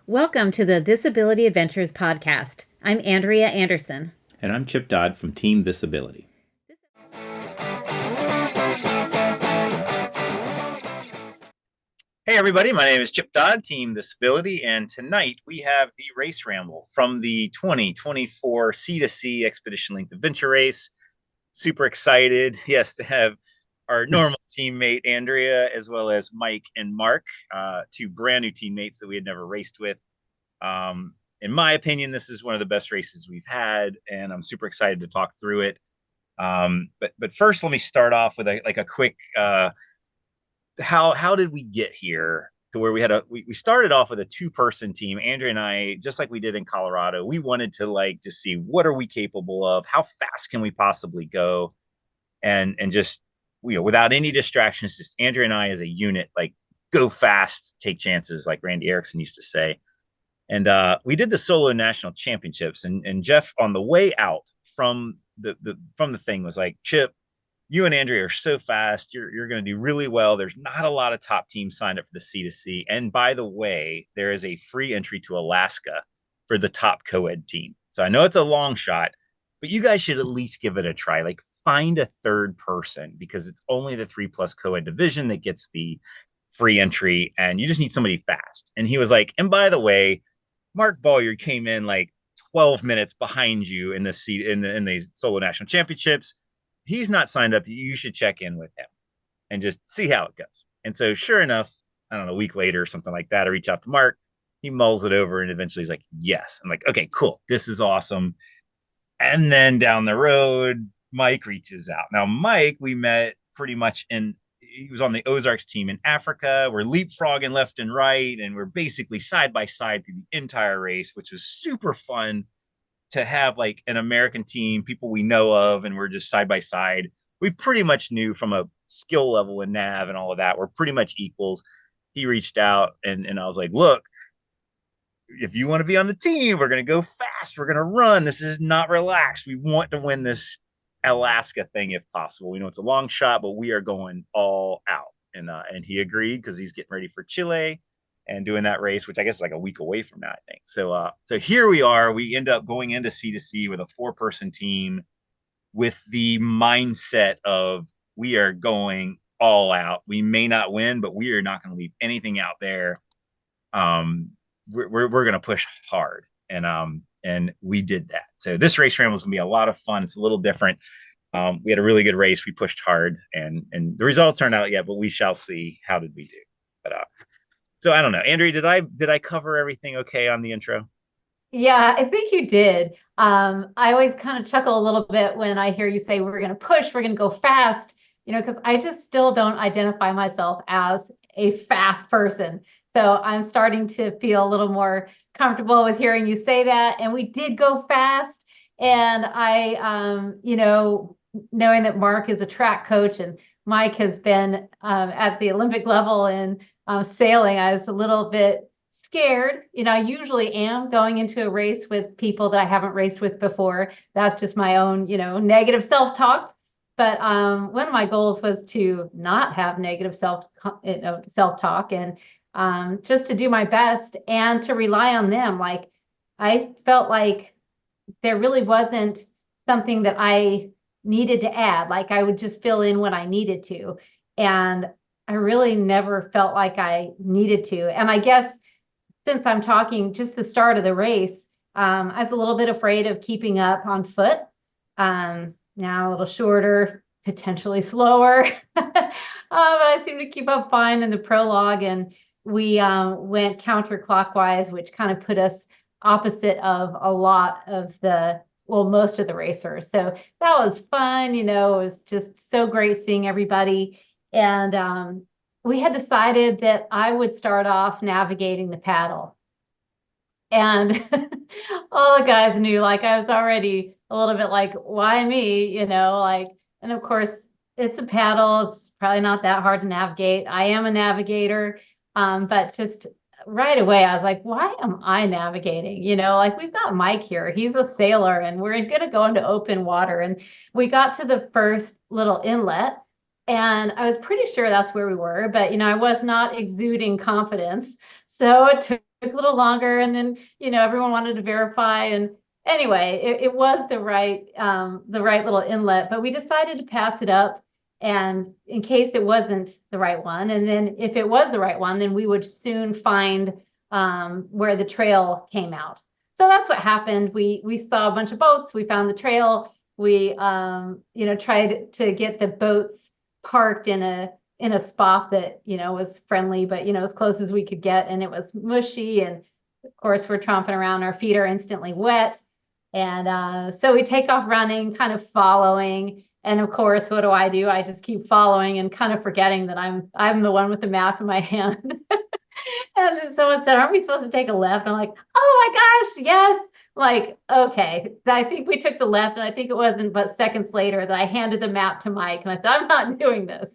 Welcome to the Disability Adventures podcast. I'm Andrea Anderson. And I'm Chip Dodd from Team Disability. Hey everybody, my name is Chip Dodd, Team Disability, and tonight we have the race ramble from the 2024 C2C Expedition Length Adventure Race. Super excited, yes, to have our normal teammate Andrea, as well as Mike and Mark, two brand new teammates that we had never raced with. In my opinion, this is one of the best races we've had, and I'm super excited to talk through it. But first, let me start off with a quick how did we get here to where we started off with a two-person team. Andrea and I, just like we did in Colorado, we wanted to just see what are we capable of, how fast can we possibly go, and just without any distractions, just Andrea and I as a unit, like go fast, take chances, like Randy Erickson used to say. And we did the solo national championships, and Jeff on the way out from the thing was like, Chip, you and Andrea are so fast. You're going to do really well. There's not a lot of top teams signed up for the C2C. And by the way, there is a free entry to Alaska for the top co-ed team. So I know it's a long shot, but you guys should at least give it a try. Like find a third person because it's only the 3+ co-ed division that gets the free entry and you just need somebody fast. And he was like, and by the way, Mark Bolliard came in like 12 minutes behind you in the seat in the solo national championships. He's not signed up. You should check in with him and just see how it goes. And so sure enough, I don't know, a week later or something like that, I reach out to Mark. He mulls it over and eventually he's like, yes. I'm like, okay, cool. This is awesome. And then down the road, Mike reaches out. Now, Mike, we met pretty much he was on the Ozarks team in Africa. We're leapfrogging left and right. And we're basically side by side through the entire race, which was super fun to have like an American team, people we know of, and we're just side by side. We pretty much knew from a skill level in nav and all of that, we're pretty much equals. He reached out and I was like, look, if you want to be on the team, we're going to go fast. We're going to run. This is not relaxed. We want to win this Alaska thing if possible. We know it's a long shot, but we are going all out. And he agreed because he's getting ready for Chile and doing that race, which I guess is like a week away from now, I think. So here we are. We end up going into C2C with a 4-person team with the mindset of we are going all out. We may not win, but we are not going to leave anything out there. We're going to push hard, and we did that. So this race ramble is going to be a lot of fun. It's a little different. We had a really good race. We pushed hard, and the results aren't out yet, but we shall see. How did we do? But so I don't know. Andrea, did I cover everything okay on the intro? Yeah, I think you did. I always kind of chuckle a little bit when I hear you say we're going to push, we're going to go fast, because I just still don't identify myself as a fast person. So I'm starting to feel a little more comfortable with hearing you say that. And we did go fast. And knowing that Mark is a track coach and Mike has been at the Olympic level in sailing, I was a little bit scared. I usually am going into a race with people that I haven't raced with before. That's just my own, negative self-talk. But one of my goals was to not have negative self-talk and just to do my best and to rely on them. Like I felt like there really wasn't something that I needed to add. Like I would just fill in when I needed to. And I really never felt like I needed to. And I guess since I'm talking just the start of the race, I was a little bit afraid of keeping up on foot. Now a little shorter, potentially slower, but I seem to keep up fine in the prologue. And we went counterclockwise, which kind of put us opposite of a lot of most of the racers. So that was fun. It was just so great seeing everybody. And we had decided that I would start off navigating the paddle. And all the guys knew, like, I was already a little bit like, why me? And of course, it's a paddle. It's probably not that hard to navigate. I am a navigator. But just right away, I was like, why am I navigating? We've got Mike here. He's a sailor and we're going to go into open water. And we got to the first little inlet. And I was pretty sure that's where we were, but I was not exuding confidence. So it took took a little longer, and then, everyone wanted to verify. And anyway, it was the right little inlet, but we decided to pass it up. And in case it wasn't the right one, and then if it was the right one, then we would soon find where the trail came out. So that's what happened. We saw a bunch of boats. We found the trail. We tried to get the boats parked in a spot that was friendly, but as close as we could get, and it was mushy, and of course we're tromping around. Our feet are instantly wet, and so we take off running, kind of following. And of course, what do? I just keep following and kind of forgetting that I'm the one with the map in my hand. And then someone said, "Aren't we supposed to take a left?" I'm like, "Oh my gosh, yes." Like, okay. I think we took the left, and I think it wasn't but seconds later that I handed the map to Mike, and I said, "I'm not doing this."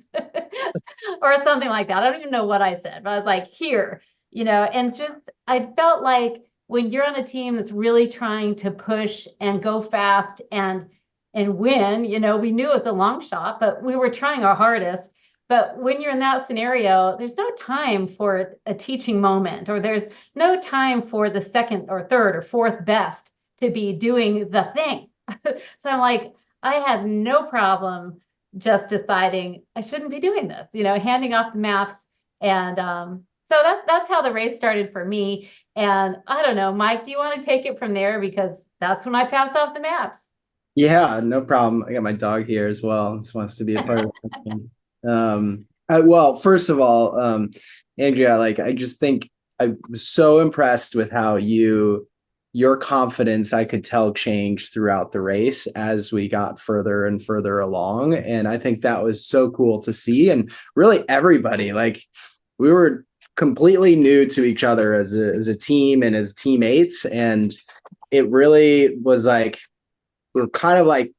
Or something like that. I don't even know what I said, but I was like, "Here," and just I felt like when you're on a team that's really trying to push and go fast and win, we knew it was a long shot, but we were trying our hardest. But when you're in that scenario, there's no time for a teaching moment, or there's no time for the second or third or fourth best to be doing the thing. So I'm like, I had no problem just deciding I shouldn't be doing this, handing off the maps. And so that's how the race started for me. And I don't know, Mike, do you want to take it from there? Because that's when I passed off the maps. Yeah, no problem. I got my dog here as well. Just wants to be a part of it. Well, first of all, Andrea, like I just think I was so impressed with how your confidence, I could tell, changed throughout the race as we got further and further along. And I think that was so cool to see. And really everybody, like we were completely new to each other as a team and as teammates. And it really was like, we're kind of like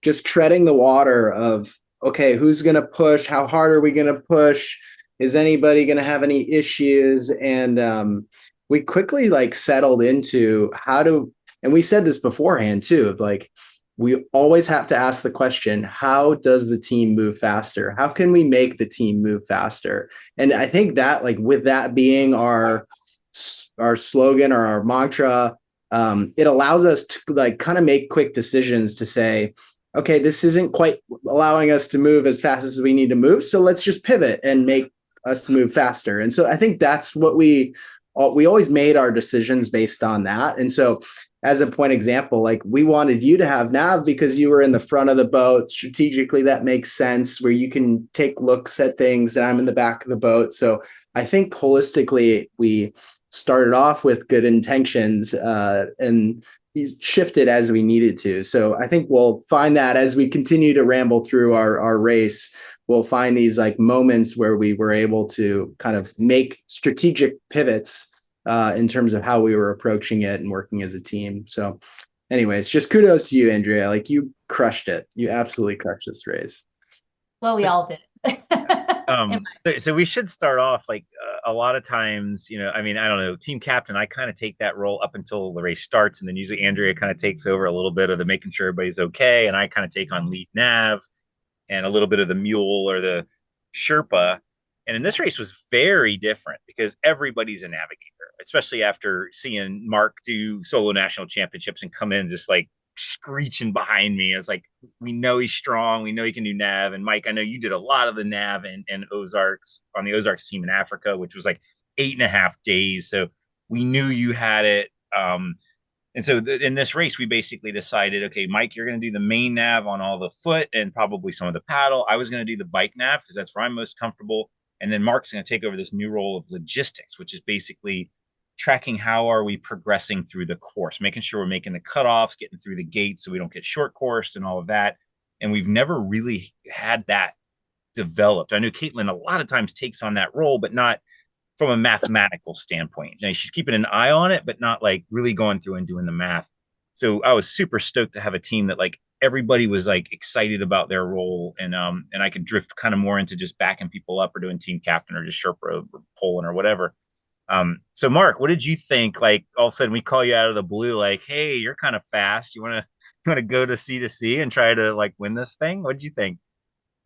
just treading the water of, okay, who's going to push? How hard are we going to push? Is anybody going to have any issues? And we quickly like settled into and we said this beforehand too, of like, we always have to ask the question, how does the team move faster? How can we make the team move faster? And I think that like with that being our slogan or our mantra, it allows us to like kind of make quick decisions to say, okay, this isn't quite allowing us to move as fast as we need to move. So let's just pivot and make us move faster. And so I think that's what we always made our decisions based on that. And so as a point example, like we wanted you to have nav because you were in the front of the boat. Strategically, that makes sense where you can take looks at things and I'm in the back of the boat. So I think holistically, we started off with good intentions and he's shifted as we needed to. So I think we'll find that as we continue to ramble through our race, we'll find these like moments where we were able to kind of make strategic pivots in terms of how we were approaching it and working as a team. So anyways, just kudos to you, Andrea. Like you crushed it. You absolutely crushed this race. Well, we all did. So we should start off like a lot of times, I mean, I don't know, team captain, I kind of take that role up until the race starts. And then usually Andrea kind of takes over a little bit of the making sure everybody's okay. And I kind of take on lead nav and a little bit of the mule or the Sherpa. And in this race was very different because everybody's a navigator, especially after seeing Mark do solo national championships and come in just like screeching behind me. I was like, we know he's strong. We know he can do nav. And Mike, I know you did a lot of the nav and Ozarks on the Ozarks team in Africa, which was like 8.5 days. So we knew you had it. And so in this race, we basically decided, okay, Mike, you're going to do the main nav on all the foot and probably some of the paddle. I was going to do the bike nav because that's where I'm most comfortable. And then Mark's going to take over this new role of logistics, which is basically tracking how are we progressing through the course, making sure we're making the cutoffs, getting through the gates so we don't get short coursed and all of that. And we've never really had that developed. I know Caitlin a lot of times takes on that role, but not from a mathematical standpoint. She's keeping an eye on it, but not like really going through and doing the math. So I was super stoked to have a team that like everybody was like excited about their role, and I could drift kind of more into just backing people up or doing team captain or just Sherpa or pulling or whatever. So Mark, what did you think? Like all of a sudden we call you out of the blue, like, hey, you're kind of fast. You want to go to C and try to like win this thing? What did you think?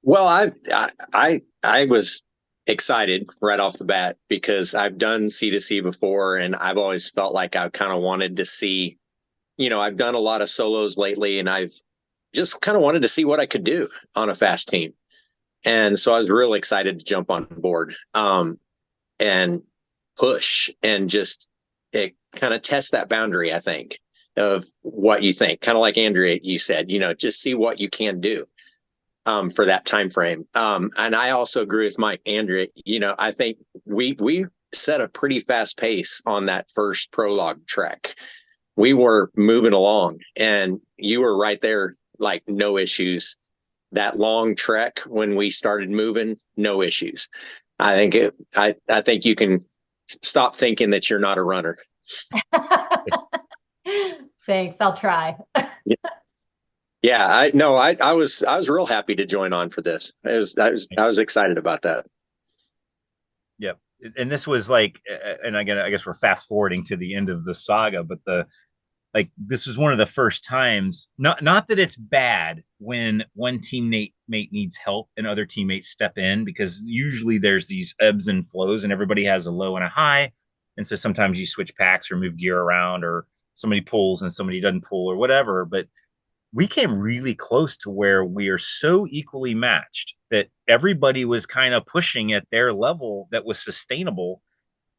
Well, I was excited right off the bat because I've done C2C before, and I've always felt like I kind of wanted to see, I've done a lot of solos lately, and I've just kind of wanted to see what I could do on a fast team. And so I was really excited to jump on board and push and just it kind of test that boundary, I think, of what you think. Kind of like Andrea, you said, just see what you can do for that time frame. And I also agree with Mike, Andrea. I think we set a pretty fast pace on that first prologue trek. We were moving along, and you were right there, like no issues. That long trek when we started moving, no issues. I think you can stop thinking that you're not a runner. Thanks. I'll try. Yeah, I was real happy to join on for this. I was excited about that. Yep. And this was like, and again, I guess we're fast forwarding to the end of the saga, but this was one of the first times, not that it's bad when one teammate needs help and other teammates step in, because usually there's these ebbs and flows and everybody has a low and a high. And so sometimes you switch packs or move gear around, or somebody pulls and somebody doesn't pull or whatever. But we came really close to where we are so equally matched that everybody was kind of pushing at their level that was sustainable.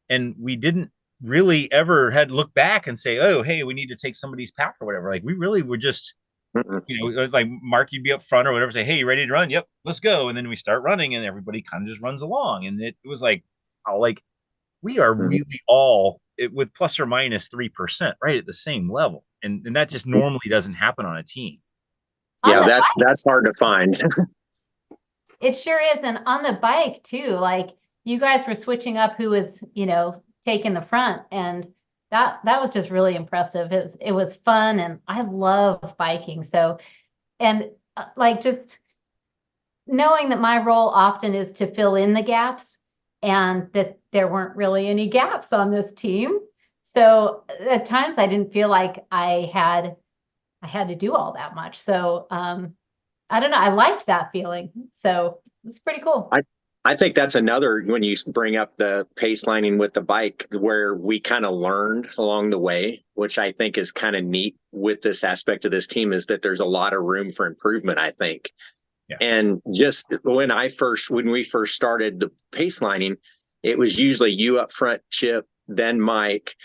And we didn't really ever had look back and say, oh, hey, we need to take somebody's pack or whatever. Like, we really were just, like Mark, you'd be up front or whatever, say, hey, you ready to run? Yep, let's go. And then we start running and everybody kind of just runs along. And it was like, oh, like we are really all with plus or minus 3%, right at the same level. And that just normally doesn't happen on a team. Yeah, that's hard to find. It sure is. And on the bike too, like you guys were switching up who was, taking the front, and that was just really impressive. It was fun, and I love biking. So, and like just knowing that my role often is to fill in the gaps, and that there weren't really any gaps on this team. So at times I didn't feel like I had to do all that much. So I don't know. I liked that feeling. So it was pretty cool. I think that's another, when you bring up the pace lining with the bike, where we kind of learned along the way, which I think is kind of neat with this aspect of this team, is that there's a lot of room for improvement, I think. Yeah. And just when we first started the pace lining, it was usually you up front, Chip, then Mike,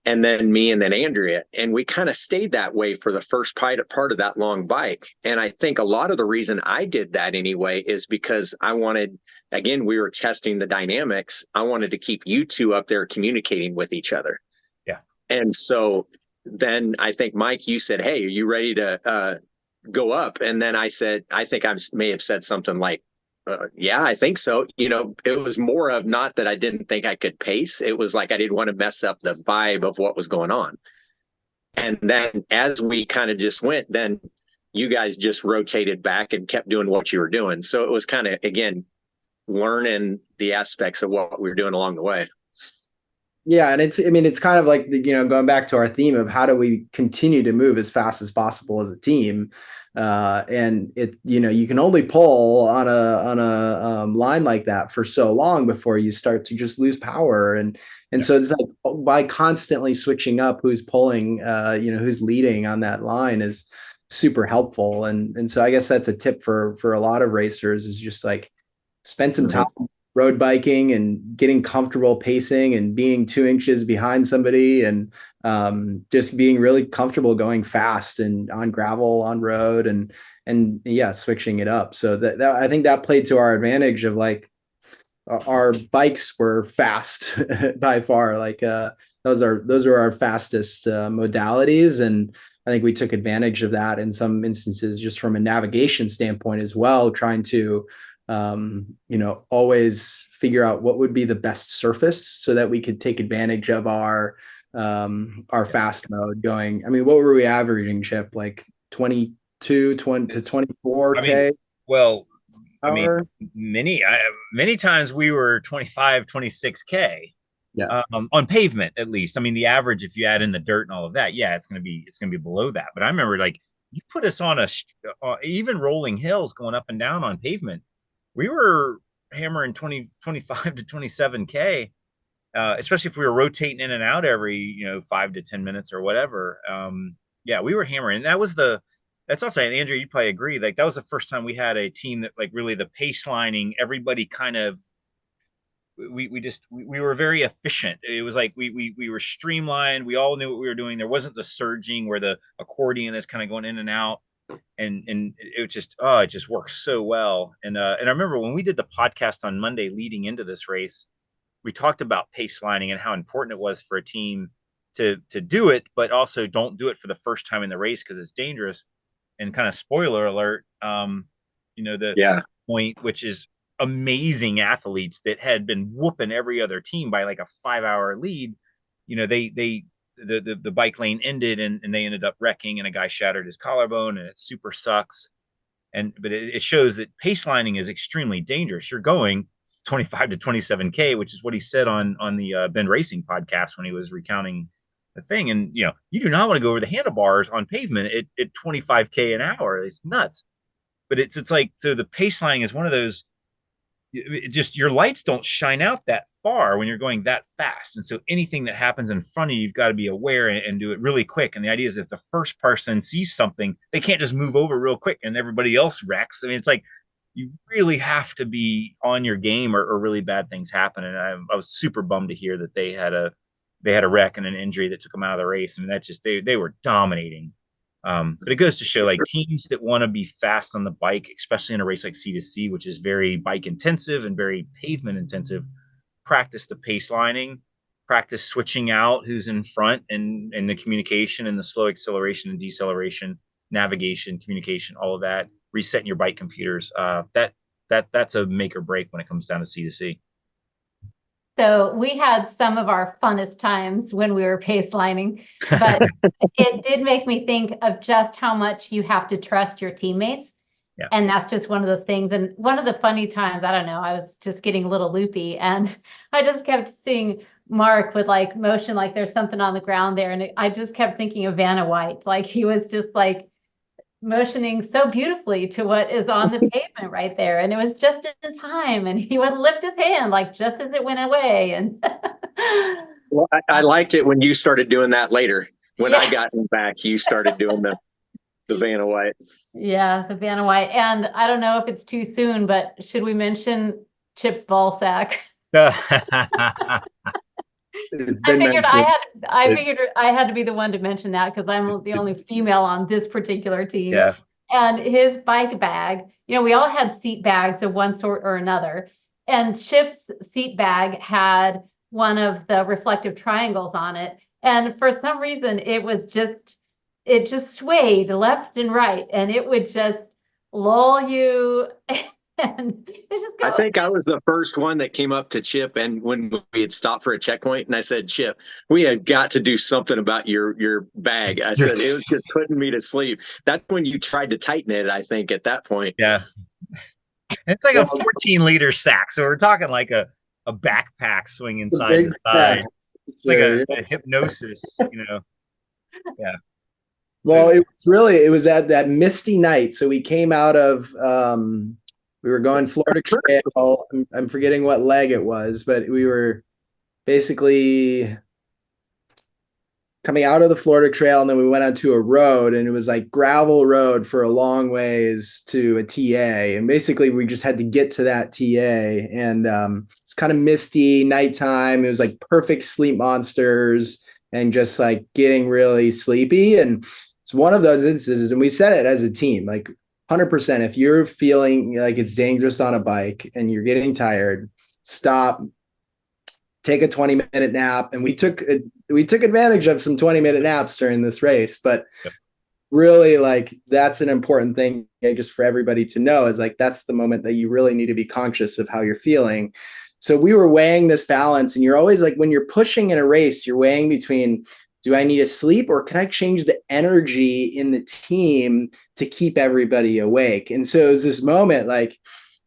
and then me, and then Andrea. And we kind of stayed that way for the first part of that long bike. And I think a lot of the reason I did that anyway is because I wanted, again, we were testing the dynamics. I wanted to keep you two up there communicating with each other. Yeah. And so then I think, Mike, you said, hey, are you ready to go up? And then I said, I think I may have said something like, yeah, I think so. It was more of not that I didn't think I could pace. It was like I didn't want to mess up the vibe of what was going on. And then as we kind of just went, then you guys just rotated back and kept doing what you were doing. So it was kind of, again, learning the aspects of what we were doing along the way. Yeah. And it's kind of like, going back to our theme of how do we continue to move as fast as possible as a team. And you can only pull on a line like that for so long before you start to just lose power. And so it's like, by constantly switching up who's pulling, who's leading on that line is super helpful. And so I guess that's a tip for a lot of racers, is just like spend some time road biking and getting comfortable pacing and being 2 inches behind somebody, and just being really comfortable going fast and on gravel, on road, and yeah, switching it up. So that I think that played to our advantage of like our bikes were fast by far. Like those are our fastest modalities. And I think we took advantage of that in some instances, just from a navigation standpoint as well, trying to always figure out what would be the best surface so that we could take advantage of our fast mode going. I mean, what were we averaging, Chip? Like 22 to 24K? Many times we were 25, 26K. Yeah. On pavement, at least. I mean, the average, if you add in the dirt and all of that, yeah, it's going to be below that. But I remember, like, you put us on even rolling hills going up and down on pavement. We were hammering 25 to 27K, especially if we were rotating in and out every, 5 to 10 minutes or whatever. Yeah, we were hammering. And that's also, and Andrew, you probably agree, like that was the first time we had a team that like really the pace lining, everybody kind of, we were very efficient. It was like we were streamlined. We all knew what we were doing. There wasn't the surging where the accordion is kind of going in and out. And it just works so well. And I remember when we did the podcast on Monday leading into this race, we talked about pace lining and how important it was for a team to do it, but also don't do it for the first time in the race because it's dangerous. And kind of spoiler alert, the point, which is amazing athletes that had been whooping every other team by like a 5-hour lead. The bike lane ended and they ended up wrecking and a guy shattered his collarbone and it super sucks. But it shows that pace lining is extremely dangerous. You're going 25 to 27K, which is what he said on the Ben Racing podcast when he was recounting the thing. And, you do not want to go over the handlebars on pavement at 25K an hour. It's nuts. But it's like, so the pace lining is one of those, just your lights don't shine out that far when you're going that fast. And so anything that happens in front of you, you've got to be aware and do it really quick. And the idea is if the first person sees something, they can't just move over real quick and everybody else wrecks. I mean, it's like you really have to be on your game or really bad things happen. And I was super bummed to hear that they had a wreck and an injury that took them out of the race. I mean, that just, they were dominating. But it goes to show like teams that want to be fast on the bike, especially in a race like C2C, which is very bike intensive and very pavement intensive, practice the pace lining, practice switching out who's in front and the communication and the slow acceleration and deceleration, navigation, communication, all of that, resetting your bike computers. That's a make or break when it comes down to C2C. So we had some of our funnest times when we were pace lining, but it did make me think of just how much you have to trust your teammates. Yeah. And that's just one of those things. And one of the funny times, I don't know, I was just getting a little loopy and I just kept seeing Mark with like motion, like there's something on the ground there. And I just kept thinking of Vanna White, like he was just like motioning so beautifully to what is on the pavement right there. And it was just in time. And he would lift his hand like just as it went away. And well, I liked it when you started doing that later. When I got back, you started doing the Vanna White. Yeah, the Vanna White. And I don't know if it's too soon, but should we mention Chip's ball sack? I figured I had to be the one to mention that because I'm the only female on this particular team. Yeah. And his bike bag, we all had seat bags of one sort or another. And Chip's seat bag had one of the reflective triangles on it. And for some reason, it just swayed left and right. And it would just lull you. And it's just I think I was the first one that came up to Chip, and when we had stopped for a checkpoint, and I said, "Chip, we have got to do something about your bag." I said it was just putting me to sleep. That's when you tried to tighten it, I think, at that point. Yeah, it's like a 14-liter sack, so we're talking like a backpack swinging side to side, like a hypnosis, Yeah. Well, it was at that misty night. So we came out of we were going Florida Trail. I'm forgetting what leg it was, but we were basically coming out of the Florida Trail, and then we went onto a road, and it was like gravel road for a long ways to a TA. And basically we just had to get to that TA, and it's kind of misty nighttime. It was like perfect sleep monsters and just like getting really sleepy. And it's one of those instances, and we said it as a team, like 100%, if you're feeling like it's dangerous on a bike and you're getting tired, stop, take a 20-minute nap. And we took advantage of some 20-minute naps during this race, but really like that's an important thing just for everybody to know is like, that's the moment that you really need to be conscious of how you're feeling. So we were weighing this balance, and you're always like, when you're pushing in a race, you're weighing between, do I need to sleep or can I change the energy in the team to keep everybody awake? And so it was this moment like,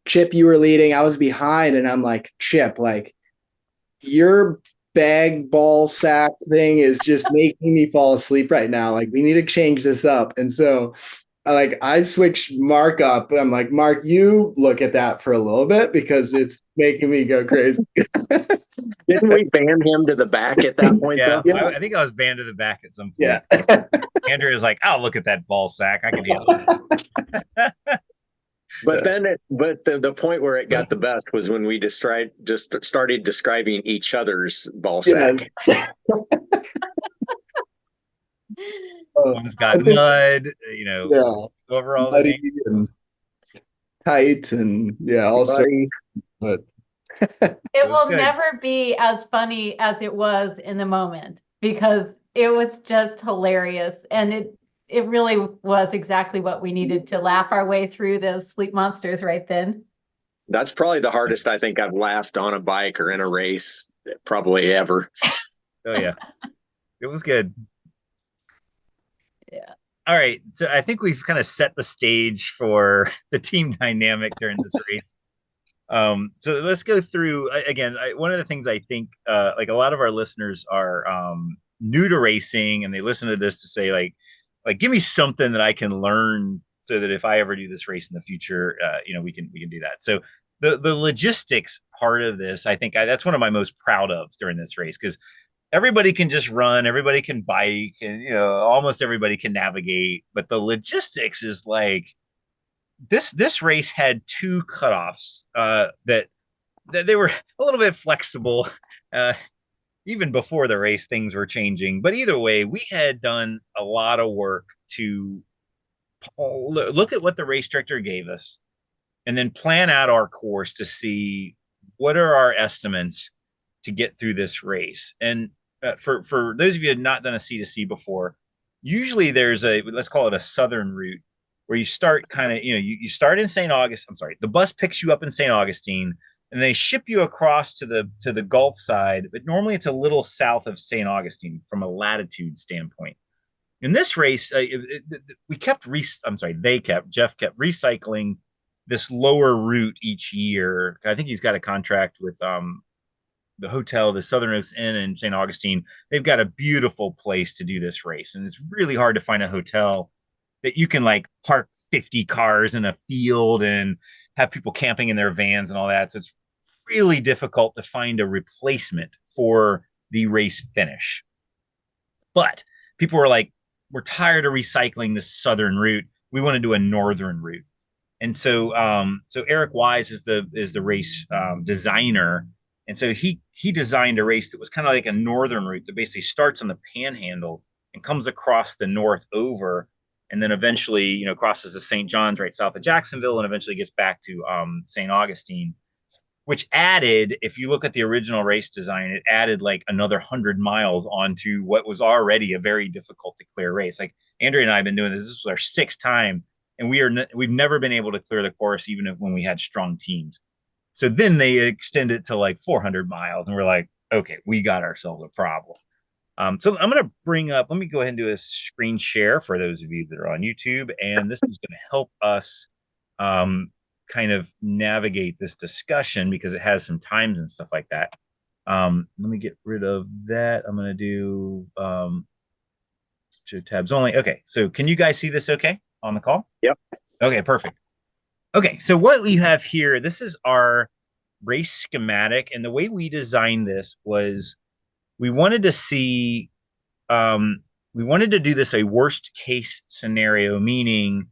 Chip, you were leading, I was behind, and I'm like, Chip, like your bag ball sack thing is just making me fall asleep right now. Like we need to change this up. And so I switched Mark up. I'm like, Mark, you look at that for a little bit because it's making me go crazy. Didn't we ban him to the back at that point, Yeah, though? I think I was banned to the back at some point. Yeah. Andrea's like, I'll look at that ball sack. I can handle it. But the point where it got the best was when we just started describing each other's ball sack. One's got mud, overall the Muddy name. and tight and also but It will good. never be as funny as it was in the moment because it was just hilarious. And it really was exactly what we needed to laugh our way through those sleep monsters right then. That's probably the hardest I think I've laughed on a bike or in a race probably ever. Oh yeah. It was good. Yeah. All right. So I think we've kind of set the stage for the team dynamic during this race. So let's go through again. One of the things I think, like a lot of our listeners are new to racing, and they listen to this to say, like, give me something that I can learn, so that if I ever do this race in the future, we can do that. So the logistics part of this, I think that's one of my most proud of during this race because everybody can just run, everybody can bike, and almost everybody can navigate, but the logistics is like this race had two cutoffs that they were a little bit flexible. Even before the race, things were changing. But either way, we had done a lot of work to look at what the race director gave us and then plan out our course to see what are our estimates to get through this race. And for those of you who have not done a C2C before, usually there's let's call it a southern route where you start kind of, you start in St. Augustine. I'm sorry, the bus picks you up in St. Augustine and they ship you across to the Gulf side, but normally it's a little south of St. Augustine from a latitude standpoint. In this race, Jeff kept recycling this lower route each year. I think he's got a contract with the hotel, the Southern Oaks Inn in St. Augustine. They've got a beautiful place to do this race, and it's really hard to find a hotel that you can like park 50 cars in a field and have people camping in their vans and all that. So it's really difficult to find a replacement for the race finish. But people were like, we're tired of recycling this southern route. We want to do a northern route. And so Eric Wise is the race designer. And so he designed a race that was kind of like a northern route that basically starts on the Panhandle and comes across the north over, and then eventually, crosses the St. John's right south of Jacksonville and eventually gets back to St. Augustine, which added, if you look at the original race design, it added like another 100 miles onto what was already a very difficult to clear race. Like Andrea and I have been doing this. This was our sixth time, and we've never been able to clear the course, even when we had strong teams. So then they extend it to like 400 miles, and we're like, okay, we got ourselves a problem. So I'm going to let me go ahead and do a screen share for those of you that are on YouTube. And this is going to help us kind of navigate this discussion because it has some times and stuff like that. Let me get rid of that. I'm going to do show tabs only. Okay. So can you guys see this okay on the call? Yep. Okay, perfect. Okay. So what we have here, this is our race schematic. And the way we designed this was we wanted to do this a worst case scenario, meaning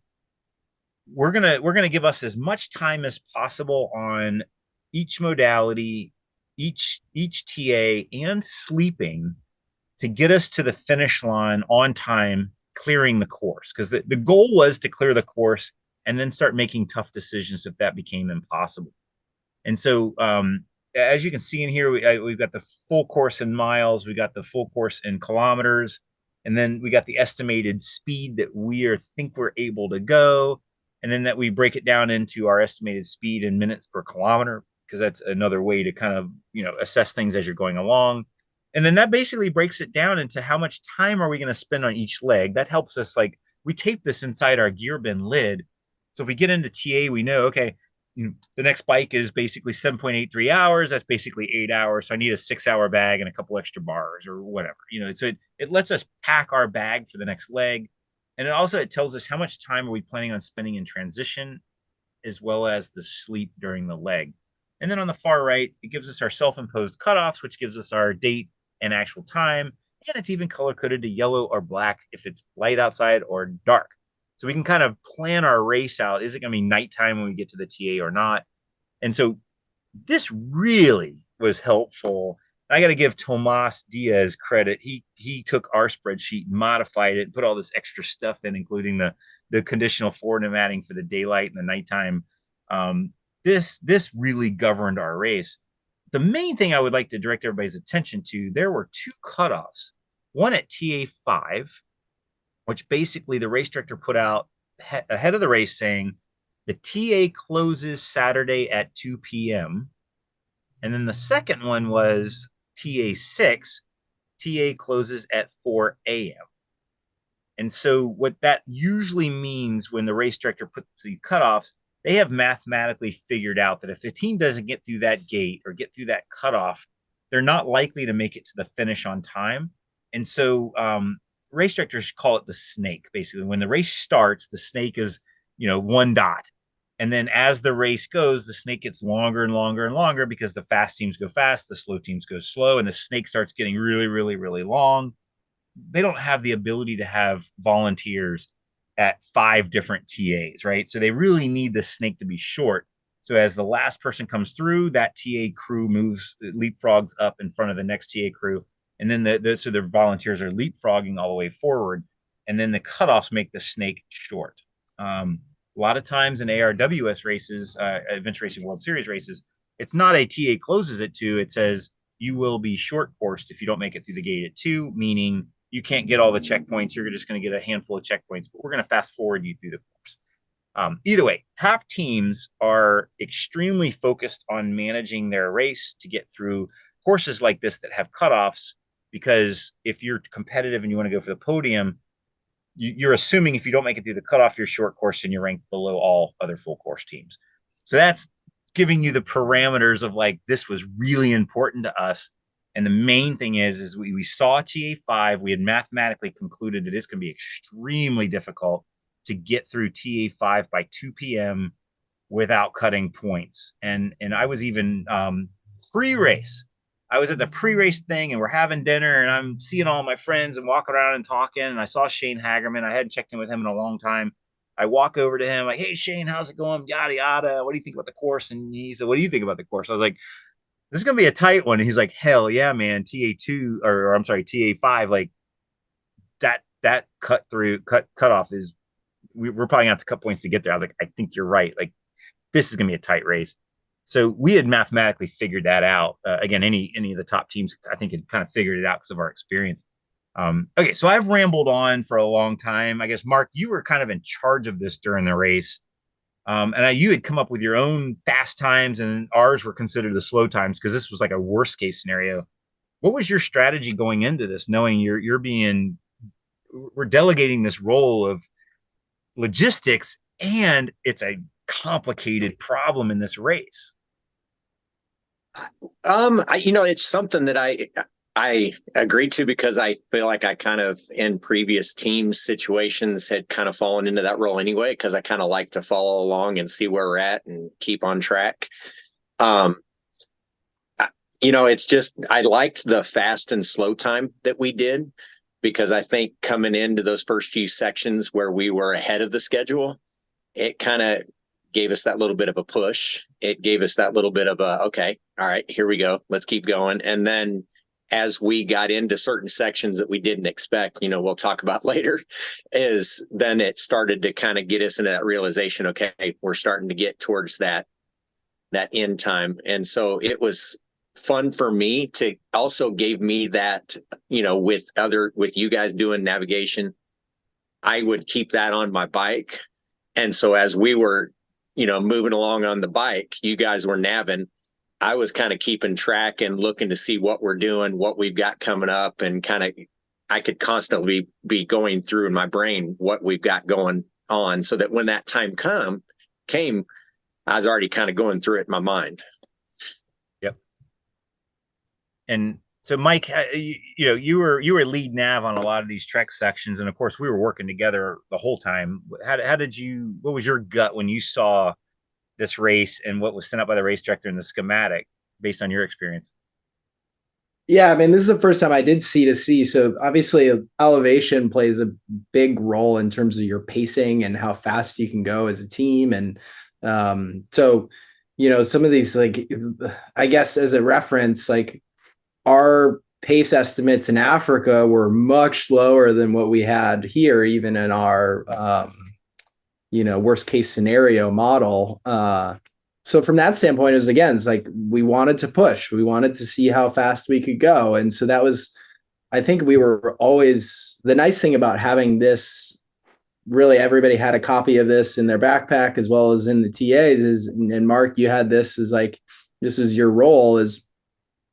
we're gonna give us as much time as possible on each modality, each TA, and sleeping to get us to the finish line on time, clearing the course. Because the goal was to clear the course and then start making tough decisions if that became impossible. And so as you can see in here, we've got the full course in miles, we got the full course in kilometers, and then we got the estimated speed that think we're able to go, and then that we break it down into our estimated speed in minutes per kilometer, because that's another way to kind of assess things as you're going along. And then that basically breaks it down into how much time are we going to spend on each leg. That helps us, like, we tape this inside our gear bin lid, so if we get into TA, we know, okay, the next bike is basically 7.83 hours. That's basically 8 hours. So I need a 6-hour bag and a couple extra bars or whatever, so it lets us pack our bag for the next leg. And it tells us how much time are we planning on spending in transition, as well as the sleep during the leg. And then on the far right, it gives us our self-imposed cutoffs, which gives us our date and actual time. And it's even color coded to yellow or black if it's light outside or dark. So we can kind of plan our race out. Is it going to be nighttime when we get to the TA or not? And so this really was helpful. I got to give Tomas Diaz credit. He took our spreadsheet, modified it, put all this extra stuff in, including the conditional formatting for the daylight and the nighttime. This really governed our race. The main thing I would like to direct everybody's attention to, there were two cutoffs. One at TA5, which basically the race director put out ahead of the race saying the TA closes Saturday at 2 p.m. And then the second one was TA6, TA closes at 4 a.m. And so what that usually means when the race director puts the cutoffs, they have mathematically figured out that if a team doesn't get through that gate or get through that cutoff, they're not likely to make it to the finish on time. And so race directors call it the snake. Basically, when the race starts, the snake is, one dot. And then as the race goes, the snake gets longer and longer and longer because the fast teams go fast, the slow teams go slow, and the snake starts getting really, really, really long. They don't have the ability to have volunteers at 5 different TAs, right? So they really need the snake to be short. So as the last person comes through, that TA crew leapfrogs up in front of the next TA crew. And then so the volunteers are leapfrogging all the way forward. And then the cutoffs make the snake short. A lot of times in ARWS races, Adventure Racing World Series races, it's not a TA closes at 2. It says you will be short coursed if you don't make it through the gate at 2, meaning you can't get all the checkpoints. You're just going to get a handful of checkpoints, but we're going to fast forward you through the course. Either way, top teams are extremely focused on managing their race to get through courses like this that have cutoffs, because if you're competitive and you want to go for the podium, you're assuming if you don't make it through the cutoff, you're short course and you're ranked below all other full course teams. So that's giving you the parameters of like, this was really important to us. And the main thing is we saw TA5. We had mathematically concluded that it's going to be extremely difficult to get through TA5 by 2 p.m. without cutting points. And I was even pre-race. I was at the pre-race thing and we're having dinner and I'm seeing all my friends and walking around and talking. And I saw Shane Hagerman. I hadn't checked in with him in a long time. I walk over to him like, hey, Shane, how's it going? Yada, yada. What do you think about the course? And he said, what do you think about the course? I was like, this is going to be a tight one. And he's like, hell yeah, man. TA2 or I'm sorry, TA5, like that cutoff is, we're probably going to have to cut points to get there. I was like, I think you're right. Like, this is going to be a tight race. So we had mathematically figured that out. Again, any of the top teams, I think, had kind of figured it out because of our experience. Okay, so I've rambled on for a long time. I guess, Mark, you were kind of in charge of this during the race. And you had come up with your own fast times, and ours were considered the slow times because this was like a worst case scenario. What was your strategy going into this, knowing we're delegating this role of logistics, and it's a complicated problem in this race? It's something that I agreed to because I feel like I kind of in previous team situations had kind of fallen into that role anyway, because I kind of like to follow along and see where we're at and keep on track. It's just, I liked the fast and slow time that we did, because I think coming into those first few sections where we were ahead of the schedule, it kind of gave us that little bit of a push. It gave us that little bit of a, okay, all right, here we go. Let's keep going. And then as we got into certain sections that we didn't expect, we'll talk about later, is then it started to kind of get us into that realization, okay, we're starting to get towards that end time. And so it was fun for me to also gave me that, with you guys doing navigation, I would keep that on my bike. And so as we were, moving along on the bike, you guys were nabbing. I was kind of keeping track and looking to see what we're doing, what we've got coming up, and kind of, I could constantly be going through in my brain what we've got going on, so that when that time came, I was already kind of going through it in my mind. Yep. And So Mike, you were lead nav on a lot of these trek sections, and of course we were working together the whole time. How did you? What was your gut when you saw this race and what was sent up by the race director in the schematic based on your experience? Yeah, I mean, this is the first time I did C to C. So obviously, elevation plays a big role in terms of your pacing and how fast you can go as a team. And so, some of these, like, I guess as a reference, like our pace estimates in Africa were much slower than what we had here, even in our, worst case scenario model. So from that standpoint, it was, again, it's like we wanted to push, we wanted to see how fast we could go. And so that was, I think we were always, the nice thing about having this, really everybody had a copy of this in their backpack as well as in the TAs is, and Mark, you had this as like, this was your role, is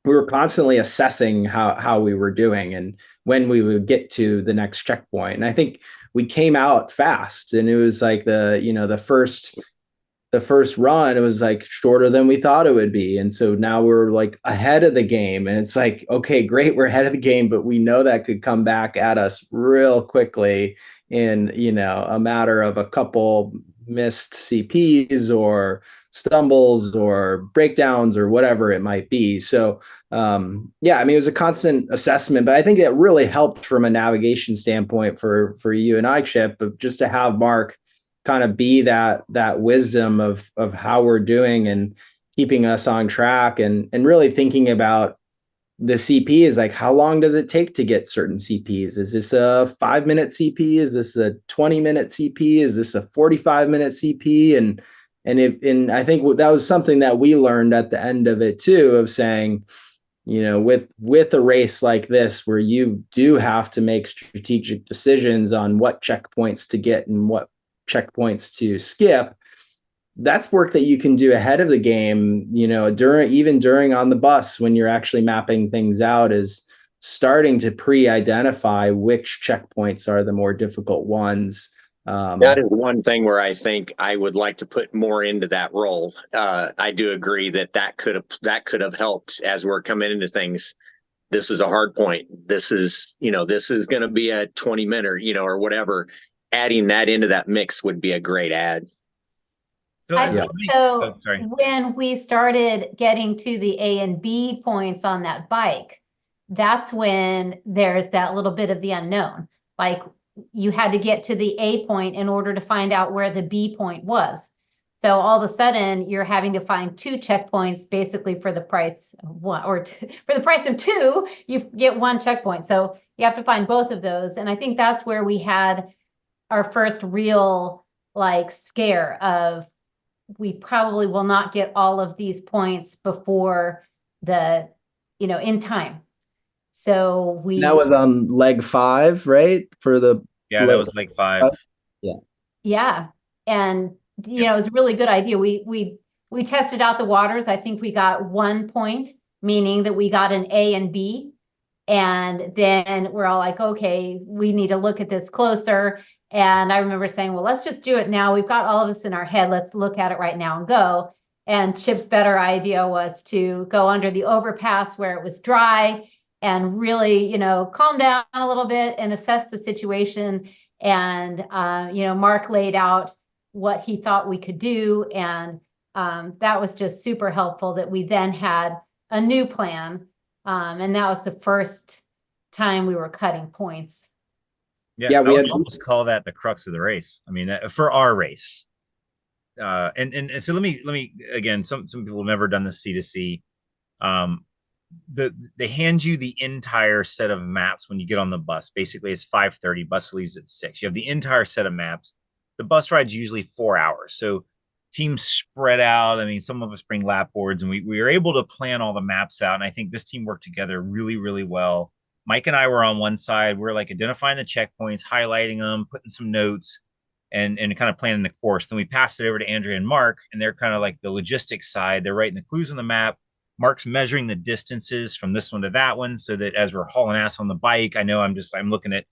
we were constantly assessing how we were doing and when we would get to the next checkpoint. And I think we came out fast, and it was like the first run, it was like shorter than we thought it would be. And so now we're like ahead of the game, and it's like, okay, great, we're ahead of the game, but we know that could come back at us real quickly in, a matter of a couple missed CPs or stumbles or breakdowns or whatever it might be. So yeah, I mean, it was a constant assessment, but I think it really helped from a navigation standpoint for you and I, Chip, but just to have Mark kind of be that wisdom of how we're doing and keeping us on track, and really thinking about the CP is like, how long does it take to get certain CPs? Is this a 5-minute CP? Is this a 20-minute CP? Is this a 45-minute CP? And I think that was something that we learned at the end of it too, of saying, with a race like this, where you do have to make strategic decisions on what checkpoints to get and what checkpoints to skip, that's work that you can do ahead of the game, during on the bus, when you're actually mapping things out, is starting to pre-identify which checkpoints are the more difficult ones. That is one thing where I think I would like to put more into that role. I do agree that could have helped as we're coming into things. This is a hard point. This is going to be a 20-minute, or whatever. Adding that into that mix would be a great add. So, I think so. Sorry. When we started getting to the A and B points on that bike, that's when there's that little bit of the unknown. Like, you had to get to the A point in order to find out where the B point was. So all of a sudden, you're having to find 2 checkpoints basically for the price of one, or for the price of 2, you get 1 checkpoint. So you have to find both of those. And I think that's where we had our first real scare of, we probably will not get all of these points before in time. So that was on leg 5, right? That was leg 5. Yeah. And, it was a really good idea. We tested out the waters. I think we got 1 point, meaning that we got an A and B. And then we're all like, okay, we need to look at this closer. And I remember saying, well, let's just do it now. We've got all of this in our head. Let's look at it right now and go. And Chip's better idea was to go under the overpass where it was dry and really, calm down a little bit and assess the situation. And, Mark laid out what he thought we could do. And that was just super helpful, that we then had a new plan. And that was the first time we were cutting points. Yeah, we would almost call that the crux of the race. I mean, for our race. And so let me again, some people have never done the C2C. They hand you the entire set of maps when you get on the bus. Basically, it's 5:30. Bus leaves at 6. You have the entire set of maps. The bus ride's usually 4 hours. So teams spread out. I mean, some of us bring lap boards, and we were able to plan all the maps out. And I think this team worked together really, really well. Mike and I were on one side. We're identifying the checkpoints, highlighting them, putting some notes, and kind of planning the course. Then we passed it over to Andrea and Mark, and they're kind of like the logistics side. They're writing the clues on the map. Mark's measuring the distances from this one to that one, so that as we're hauling ass on the bike, I know I'm looking at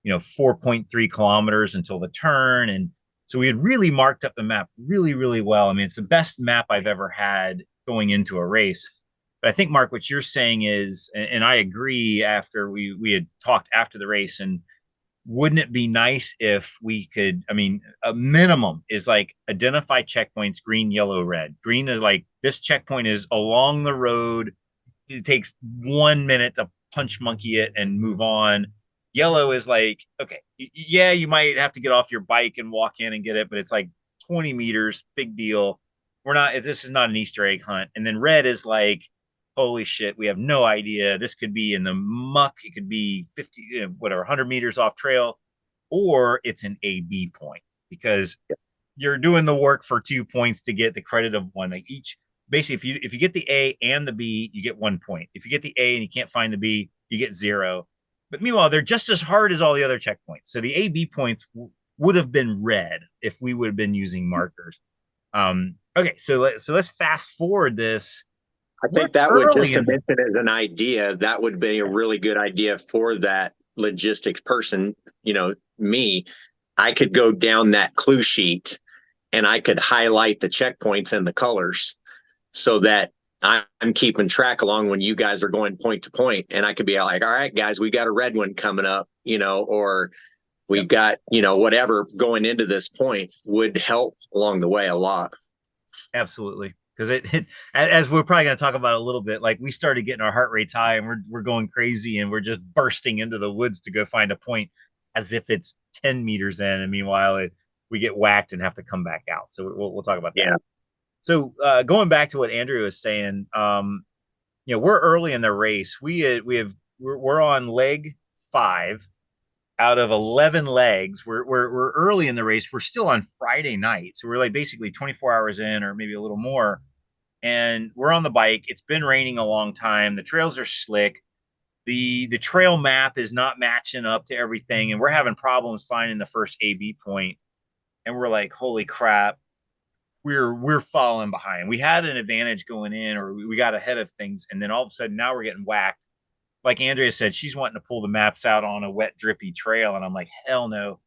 4.3 kilometers until the turn. And so we had really marked up the map really, really well. I mean, it's the best map I've ever had going into a race. But I think, Mark, what you're saying is, and I agree, after we had talked after the race, and wouldn't it be nice if we could, I mean, a minimum is like identify checkpoints, green, yellow, red. Green is like, this checkpoint is along the road. It takes 1 minute to punch monkey it and move on. Yellow is like, okay, yeah, you might have to get off your bike and walk in and get it, but it's like 20 meters, big deal. We're not, this is not an Easter egg hunt. And then red is like, holy shit, we have no idea. This could be in the muck. It could be 50, whatever, 100 meters off trail, or it's an AB point because you're doing the work for 2 points to get the credit of one. Like each, basically, if you get the A and the B, you get 1 point. If you get the A and you can't find the B, you get 0. But meanwhile, they're just as hard as all the other checkpoints. So the AB points would have been red if we would have been using markers. Okay, so let's fast forward this. I think that would, just to mention as an idea, that would be a really good idea for that logistics person, me. I could go down that clue sheet and I could highlight the checkpoints and the colors so that I'm keeping track along when you guys are going point to point. And I could be like, all right, guys, we got a red one coming up, or we've got, whatever going into this point would help along the way a lot. Absolutely. Because it, as we're probably going to talk about a little bit, like we started getting our heart rates high and we're going crazy and we're just bursting into the woods to go find a point as if it's 10 meters in. And meanwhile, we get whacked and have to come back out. So we'll talk about that. Yeah. So going back to what Andrea was saying, we're early in the race. We're on leg 5 out of 11 legs. We're early in the race. We're still on Friday night, so we're like basically 24 hours in, or maybe a little more. And we're on the bike. It's been raining a long time. The trails are slick. The trail map is not matching up to everything, and we're having problems finding the first AB point. And we're like, holy crap, we're falling behind. We had an advantage going in, or we got ahead of things, and then all of a sudden now we're getting whacked. Like Andrea said, she's wanting to pull the maps out on a wet, drippy trail, and I'm like, hell no.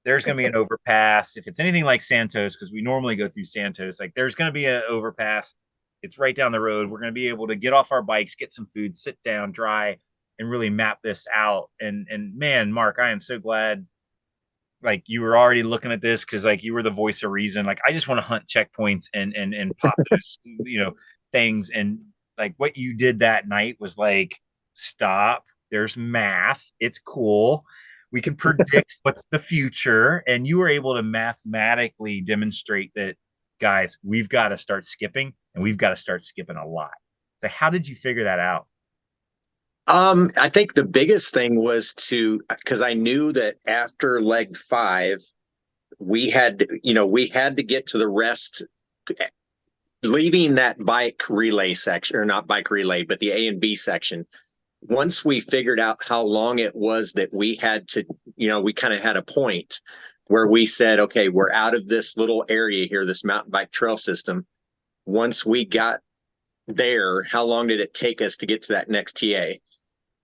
There's going to be an overpass. If it's anything like Santos, because we normally go through Santos, like there's going to be an overpass. It's right down the road. We're going to be able to get off our bikes, get some food, sit down, dry, and really map this out. And man, Mark, I am so glad like you were already looking at this, because like you were the voice of reason. Like I just want to hunt checkpoints and pop those things. And like what you did that night was like, stop, there's math, it's cool, we can predict what's the future. And you were able to mathematically demonstrate that, guys, we've got to start skipping, and we've got to start skipping a lot. So how did you figure that out? I think the biggest thing was because I knew that after leg 5, we had to get to the rest, leaving that bike relay section, or not bike relay, but the A and B section. Once we figured out how long it was that we had to, we kind of had a point where we said, okay, we're out of this little area here, this mountain bike trail system. Once we got there, how long did it take us to get to that next TA?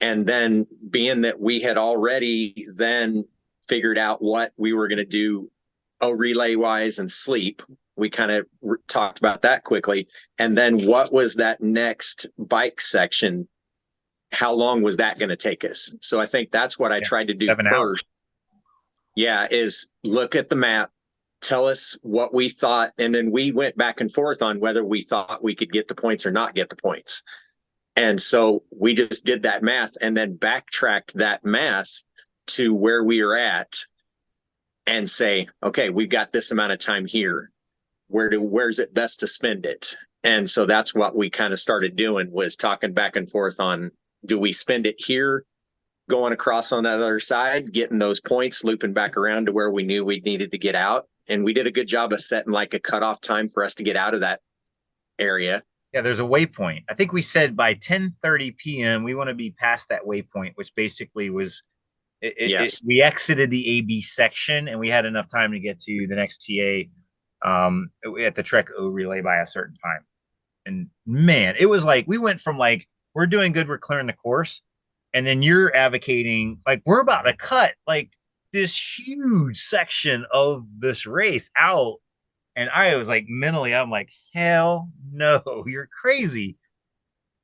And then being that we had already then figured out what we were going to do relay wise and sleep, we kind of talked about that quickly. And then what was that next bike section? How long was that going to take us? So I think that's what I tried to do 7 first. hours. Yeah, is look at the map, tell us what we thought, and then we went back and forth on whether we thought we could get the points or not get the points. And so we just did that math and then backtracked that math to where we are at and say, okay, we've got this amount of time here. Where's it best to spend it? And so that's what we kind of started doing, was talking back and forth on, do we spend it here, going across on that other side, getting those points, looping back around to where we knew we needed to get out. And we did a good job of setting like a cutoff time for us to get out of that area. Yeah, there's a waypoint. I think we said by 10:30 p.m. we want to be past that waypoint, which basically was we exited the AB section and we had enough time to get to the next TA at the Trek O relay by a certain time. And man, it was like we went from like, we're doing good, we're clearing the course, and then you're advocating like we're about to cut like this huge section of this race out. And I was like, mentally, I'm like, hell no, you're crazy.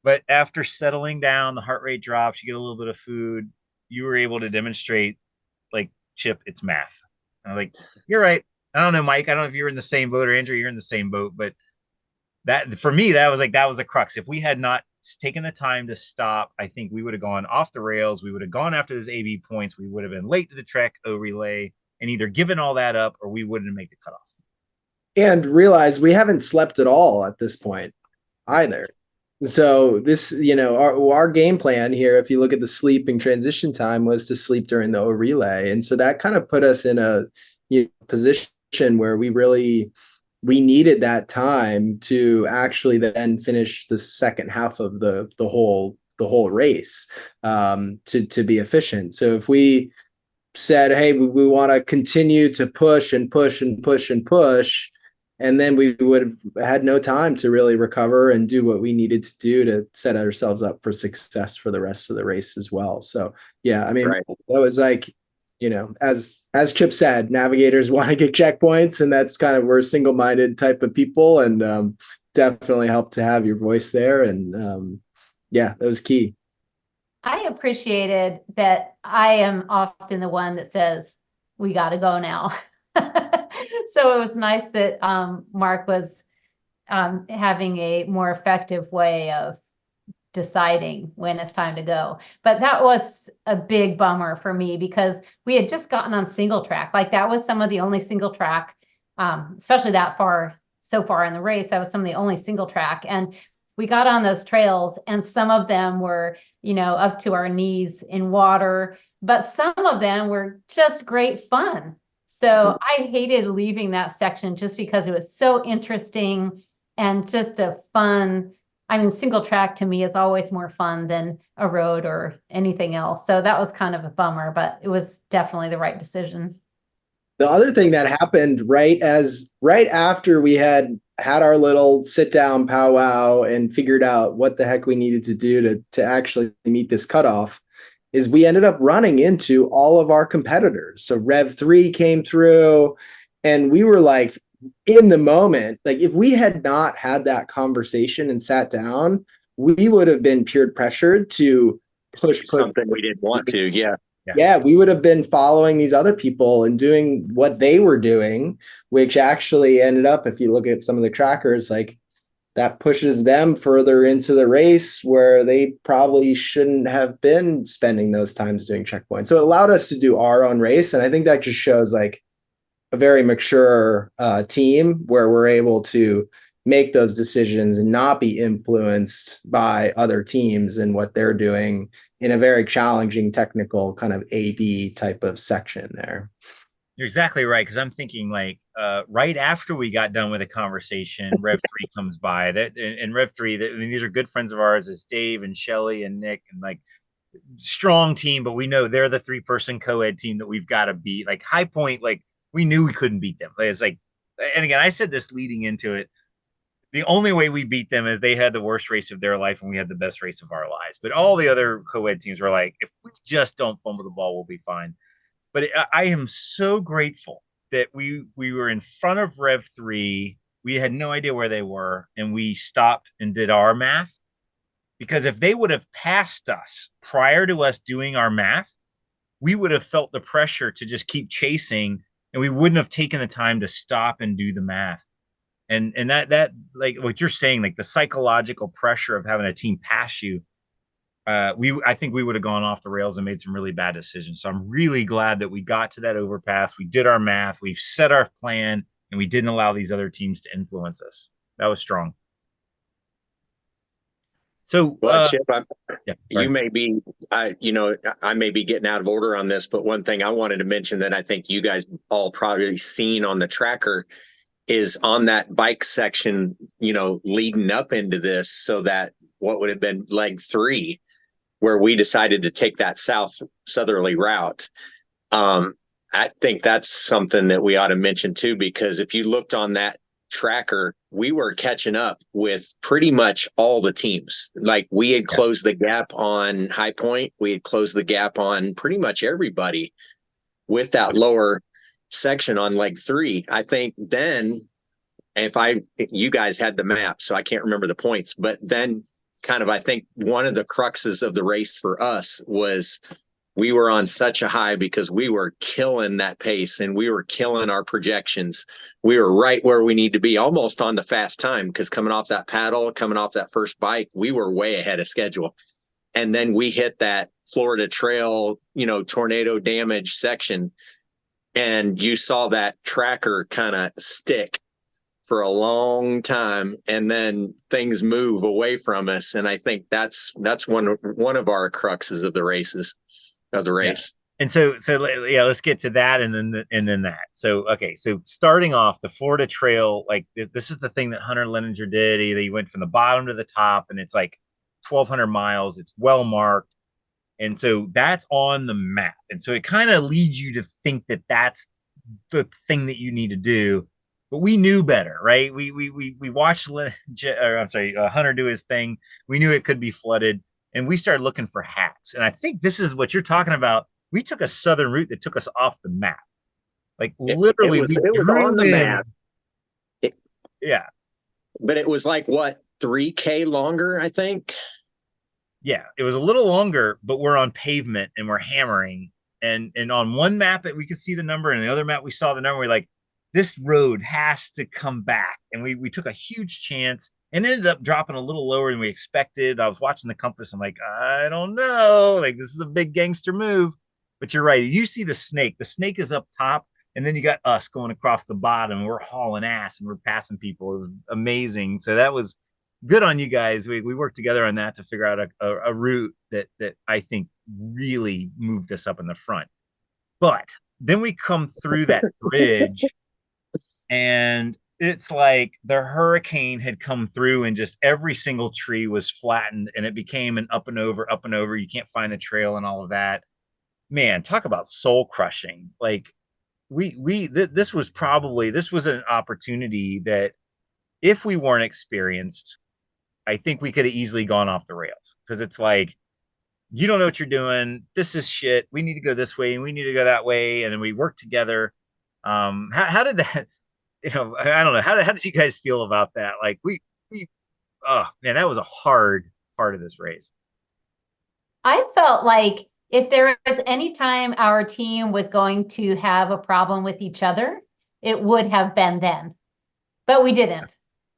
But after settling down, the heart rate drops, you get a little bit of food, you were able to demonstrate, like, Chip, it's math. And I'm like, you're right. I don't know, Mike. I don't know if you're in the same boat, or Andrew, you're in the same boat, but that, for me, that was the crux. If we had not taken the time to stop, I think we would have gone off the rails. We would have gone after those AB points. We would have been late to the Trek O relay and either given all that up, or we wouldn't make the cutoff. And realize we haven't slept at all at this point either. So this, our game plan here, if you look at the sleeping transition time, was to sleep during the O relay. And so that kind of put us in a position where we needed that time to actually then finish the second half of the whole race, to be efficient. So if we said, hey, we want to continue to push and push and push and push, and then we would have had no time to really recover and do what we needed to do to set ourselves up for success for the rest of the race as well. So yeah, I mean, Right. it was like, as Chip said, navigators want to get checkpoints, and that's kind of, we're single-minded type of people, and definitely helped to have your voice there. And yeah, that was key. I appreciated that I am often the one that says, we got to go now. So it was nice that Mark was having a more effective way of deciding when it's time to go. But that was a big bummer for me, because we had just gotten on single track. Like, that was some of the only single track, especially so far in the race, that was some of the only single track. And we got on those trails, and some of them were, up to our knees in water, but some of them were just great fun. So I hated leaving that section just because it was so interesting and just a fun. I mean, single track to me is always more fun than a road or anything else. So that was kind of a bummer, but it was definitely the right decision. The other thing that happened right after we had our little sit down powwow and figured out what the heck we needed to do to actually meet this cutoff is we ended up running into all of our competitors. So Rev 3 came through, and we were like, in the moment, like, if we had not had that conversation and sat down, we would have been peer pressured to push something we didn't want to. Yeah, we would have been following these other people and doing what they were doing, which actually ended up, if you look at some of the trackers, like, that pushes them further into the race where they probably shouldn't have been spending those times doing checkpoints. So it allowed us to do our own race. And I think that just shows, like, a very mature team where we're able to make those decisions and not be influenced by other teams and what they're doing in a very challenging technical kind of A/B type of section there. You're exactly right, because I'm thinking, like, right after we got done with the conversation, Rev 3 comes by. And Rev 3, I mean, these are good friends of ours. It's Dave and Shelly and Nick, and, like, strong team, but we know they're the 3-person co-ed team that we've got to beat. Like, High Point, like, we knew we couldn't beat them. It's like, and again, I said this leading into it, the only way we beat them is they had the worst race of their life and we had the best race of our lives. But all the other co-ed teams were like, if we just don't fumble the ball, we'll be fine. But I am so grateful that we were in front of Rev 3. We had no idea where they were, and we stopped and did our math. Because if they would have passed us prior to us doing our math, we would have felt the pressure to just keep chasing, and we wouldn't have taken the time to stop and do the math. And that like what you're saying, like, the psychological pressure of having a team pass you, I think we would have gone off the rails and made some really bad decisions. So I'm really glad that we got to that overpass. We did our math, we've set our plan, and we didn't allow these other teams to influence us. That was strong. So, Chip, you may be, I may be getting out of order on this, but one thing I wanted to mention that I think you guys all probably seen on the tracker is on that bike section, leading up into this. So that what would have been leg 3, where we decided to take that southerly route. I think that's something that we ought to mention too, because if you looked on that tracker, we were catching up with pretty much all the teams. Like, we had closed the gap on High Point. We had closed the gap on pretty much everybody with that lower section on leg 3. I think then, you guys had the map, so I can't remember the points, but then kind of, I think one of the cruxes of the race for us was we were on such a high because we were killing that pace and we were killing our projections. We were right where we need to be, almost on the fast time, because coming off that paddle, coming off that first bike, we were way ahead of schedule. And then we hit that Florida Trail, tornado damage section, and you saw that tracker kind of stick for a long time, and then things move away from us. And I think that's one of our cruxes of the race. Yeah. And so yeah, let's get to that, and then that. So okay, so starting off the Florida Trail, like this is the thing that Hunter Leninger did. He went from the bottom to the top, and it's like 1,200 miles. It's well marked, and so that's on the map. And so it kind of leads you to think that that's the thing that you need to do. But we knew better, right? We watched Hunter do his thing. We knew it could be flooded, and we started looking for hacks. And I think this is what you're talking about. We took a southern route that took us off the map. Like literally, it was on the map. Yeah, but it was like what, 3K longer, I think. Yeah, it was a little longer, but we're on pavement and we're hammering. And on one map that we could see the number, and the other map we saw the number. We're like, this road has to come back. And we took a huge chance and ended up dropping a little lower than we expected. I was watching the compass. I'm like, I don't know. Like, this is a big gangster move. But you're right. You see the snake. The snake is up top. And then you got us going across the bottom. We're hauling ass and we're passing people. It was amazing. So that was good on you guys. We worked together on that to figure out a route that I think really moved us up in the front. But then we come through that bridge and it's like the hurricane had come through and just every single tree was flattened and it became an up and over, up and over. You can't find the trail and all of that. Man, talk about soul crushing. Like this was an opportunity that if we weren't experienced, I think we could have easily gone off the rails, because it's like, you don't know what you're doing. This is shit. We need to go this way and we need to go that way. And then we work together. How did that, I don't know. How did you guys feel about that? Like oh man, that was a hard part of this race. I felt like if there was any time our team was going to have a problem with each other, it would have been then, but we didn't.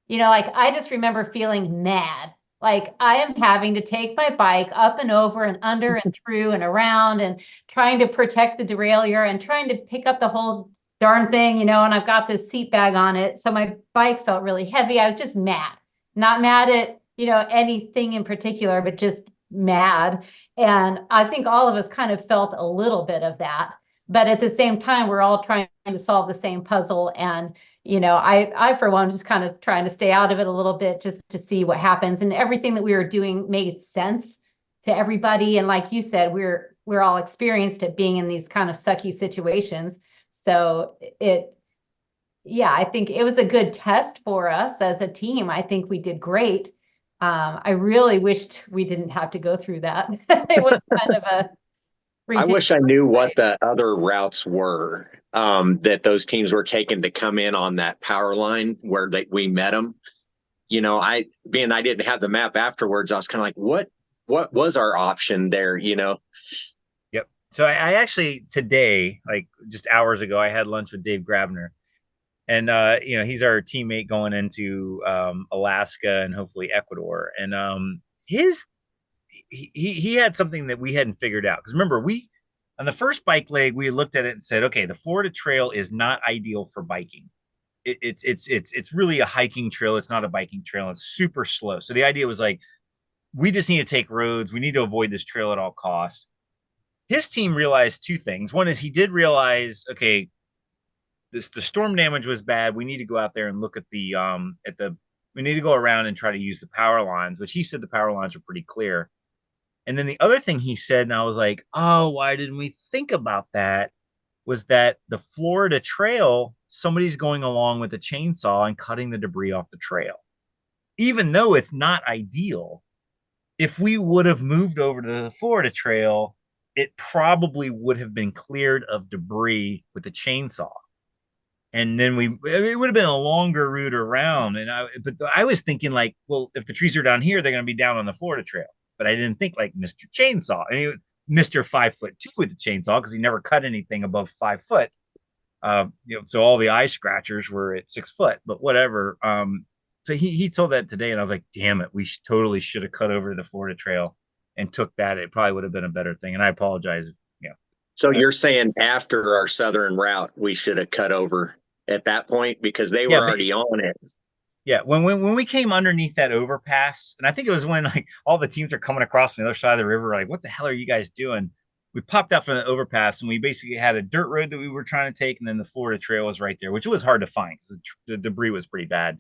Like I just remember feeling mad. Like I am having to take my bike up and over and under and through and around and trying to protect the derailleur and trying to pick up the whole darn thing, and I've got this seat bag on it. So my bike felt really heavy. I was just mad, not mad at, anything in particular, but just mad. And I think all of us kind of felt a little bit of that. But at the same time, we're all trying to solve the same puzzle. And I for one, just kind of trying to stay out of it a little bit just to see what happens. And everything that we were doing made sense to everybody. And like you said, we're all experienced at being in these kind of sucky situations. So I think it was a good test for us as a team. I think we did great. I really wished we didn't have to go through that. It was kind of a I wish I knew what the other routes were that those teams were taking to come in on that power line where we met them. I didn't have the map afterwards. I was kind of like, what was our option there? Yep. So I actually today, like just hours ago, I had lunch with Dave Grabner, and he's our teammate going into Alaska and hopefully Ecuador. And he had something that we hadn't figured out, because remember, on the first bike leg we looked at it and said, okay, the Florida Trail is not ideal for biking. It's really a hiking trail. It's not a biking trail. It's super slow. So the idea was like, we just need to take roads. We need to avoid this trail at all costs. His team realized two things. One is he did realize, okay, the storm damage was bad. We need to go out there and look at we need to go around and try to use the power lines, which he said the power lines are pretty clear. And then the other thing he said, and I was like, oh, why didn't we think about that? Was that the Florida Trail, somebody's going along with a chainsaw and cutting the debris off the trail. Even though it's not ideal, if we would have moved over to the Florida Trail, it probably would have been cleared of debris with the chainsaw. And then it would have been a longer route around. But I was thinking like, well, if the trees are down here, they're going to be down on the Florida Trail. But I didn't think like Mr. Chainsaw. Mr. 5'2" with the chainsaw, because he never cut anything above 5 foot. So all the eye scratchers were at 6 foot, but whatever. So he told that today, and I was like, damn it, we totally should have cut over the Florida Trail and took that. It probably would have been a better thing. And I apologize. So you're saying after our southern route, we should have cut over at that point because they were already on it. Yeah, when we came underneath that overpass, and I think it was when like all the teams are coming across from the other side of the river, like, what the hell are you guys doing? We popped out from the overpass, and we basically had a dirt road that we were trying to take, and then the Florida Trail was right there, which was hard to find because the debris was pretty bad.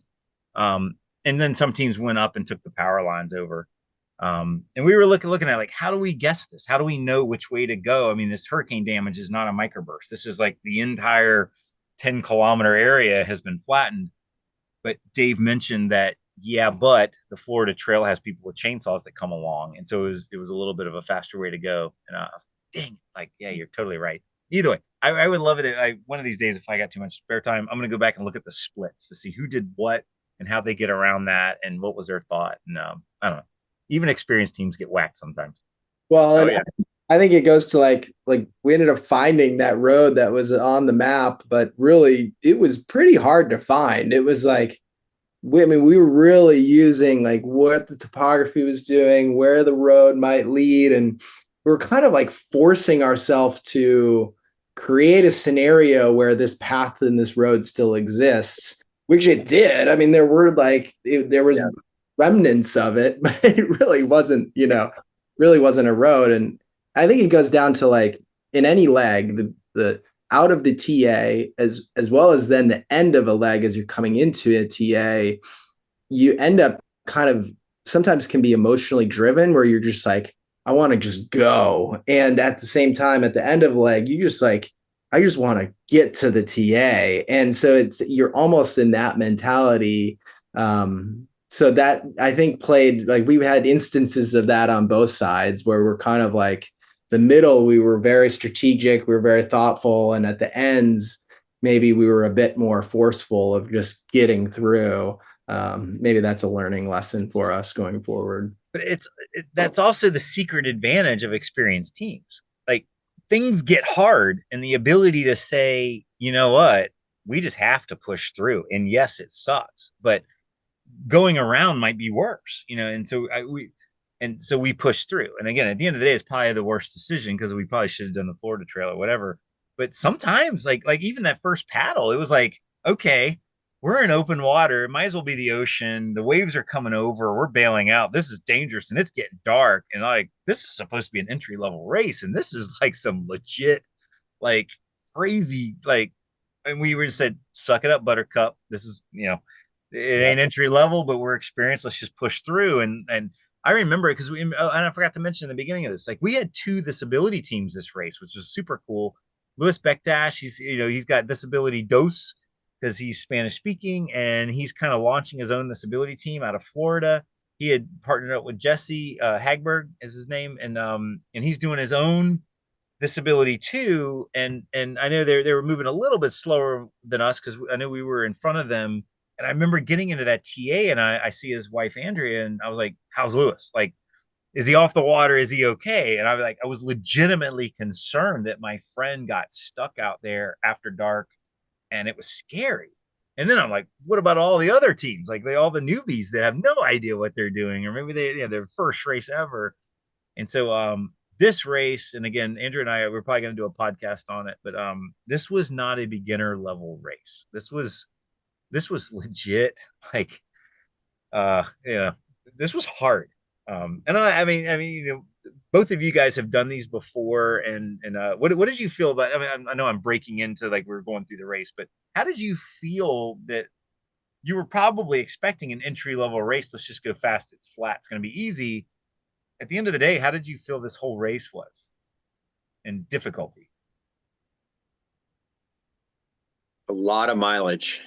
And then some teams went up and took the power lines over. And we were looking at like, how do we guess this? How do we know which way to go? I mean, this hurricane damage is not a microburst. This is like the entire 10-kilometer area has been flattened. But Dave mentioned that, yeah, but the Florida Trail has people with chainsaws that come along. And so it was a little bit of a faster way to go. And I was like, dang, like, yeah, you're totally right. Either way, I would love it. One of these days, if I got too much spare time, I'm going to go back and look at the splits to see who did what and how they get around that and what was their thought. And I don't know. Even experienced teams get whacked sometimes. Well, I think it goes to like we ended up finding that road that was on the map, but really it was pretty hard to find. It was like, we were really using like what the topography was doing, where the road might lead. And we were kind of like forcing ourselves to create a scenario where this path and this road still exists, which it did. I mean, there were there was remnants of it, but it really wasn't, really wasn't a road. And I think it goes down to like in any leg, the out of the TA as well as then the end of a leg as you're coming into a TA, you end up kind of sometimes can be emotionally driven where you're just like, I want to just go. And at the same time, at the end of a leg, you just like, I just want to get to the TA. And so you're almost in that mentality. So that I think played, like we've had instances of that on both sides where we're kind of like the middle, we were very strategic, we were very thoughtful. And at the ends, maybe we were a bit more forceful of just getting through. Maybe that's a learning lesson for us going forward. But that's also the secret advantage of experienced teams. Like things get hard and the ability to say, you know what, we just have to push through. And yes, it sucks, but going around might be worse, and so we pushed through. And again, at the end of the day, it's probably the worst decision because we probably should have done the Florida Trail or whatever. But sometimes like even that first paddle, it was like, okay, we're in open water, it might as well be the ocean, the waves are coming over, we're bailing out, this is dangerous and it's getting dark, and like this is supposed to be an entry-level race, and this is like some legit like crazy like, and we just said, suck it up, buttercup, this is it ain't entry level, but we're experienced. Let's just push through. And I remember it because and I forgot to mention in the beginning of this, like we had 2 disability teams this race, which was super cool. Louis Bekdash, he's got disability dos because he's Spanish speaking, and he's kind of launching his own disability team out of Florida. He had partnered up with Jesse Hagberg is his name, and he's doing his own disability too. And I know they were moving a little bit slower than us because I know we were in front of them. And I remember getting into that TA, and I see his wife Andrea, and I was like, "How's Lewis? Like, is he off the water? Is he okay?" And I was legitimately concerned that my friend got stuck out there after dark, and it was scary. And then I'm like, "What about all the other teams? Like, all the newbies that have no idea what they're doing, or maybe their first race ever." And so, this race, and again, Andrew and we're probably going to do a podcast on it, but this was not a beginner level race. This was legit, like this was hard. And I mean both of you guys have done these before, and what did you feel about, I mean, I know I'm breaking into like we're going through the race, but how did you feel that you were probably expecting an entry level race? Let's just go fast, it's flat, it's going to be easy. At the end of the day, how did you feel this whole race was and difficulty? A lot of mileage.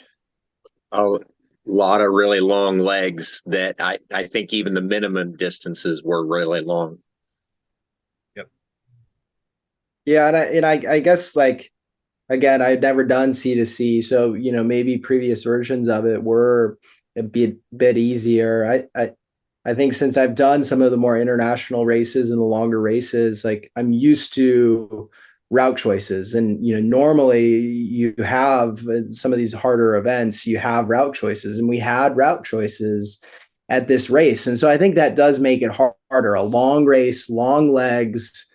A lot of really long legs that I think even the minimum distances were really long. Yep. Yeah, and I guess like again, I'd never done C2C, so maybe previous versions of it were a bit easier. I think since I've done some of the more international races and the longer races, like I'm used to route choices. And normally you have some of these harder events, you have route choices, and we had route choices at this race. And so I think that does make it harder. A long race, long legs,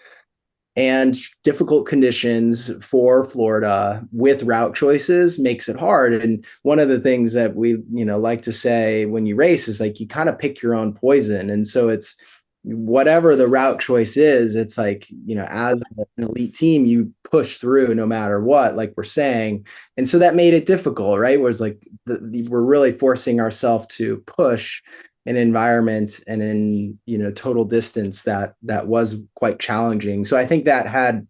and difficult conditions for Florida with route choices makes it hard. And one of the things that we, like to say when you race is like you kind of pick your own poison. And so it's whatever the route choice is, it's like, as an elite team, you push through no matter what, like we're saying. And so that made it difficult, right? Whereas like we're really forcing ourselves to push an environment and in total distance that was quite challenging. So I think that had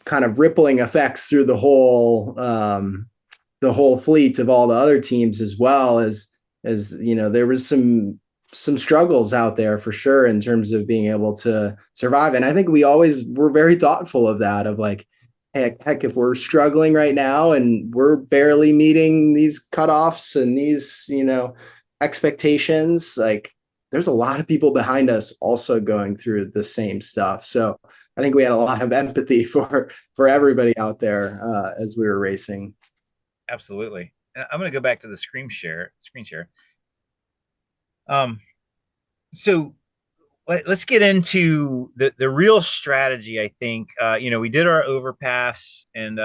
kind of rippling effects through the whole fleet of all the other teams, as well as there was some struggles out there for sure in terms of being able to survive. And I think we always were very thoughtful of that, of like, heck, if we're struggling right now and we're barely meeting these cutoffs and these expectations, like there's a lot of people behind us also going through the same stuff. So I think we had a lot of empathy for everybody out there as we were racing. Absolutely. And I'm going to go back to the screen share. So let's get into the real strategy. I think we did our overpass and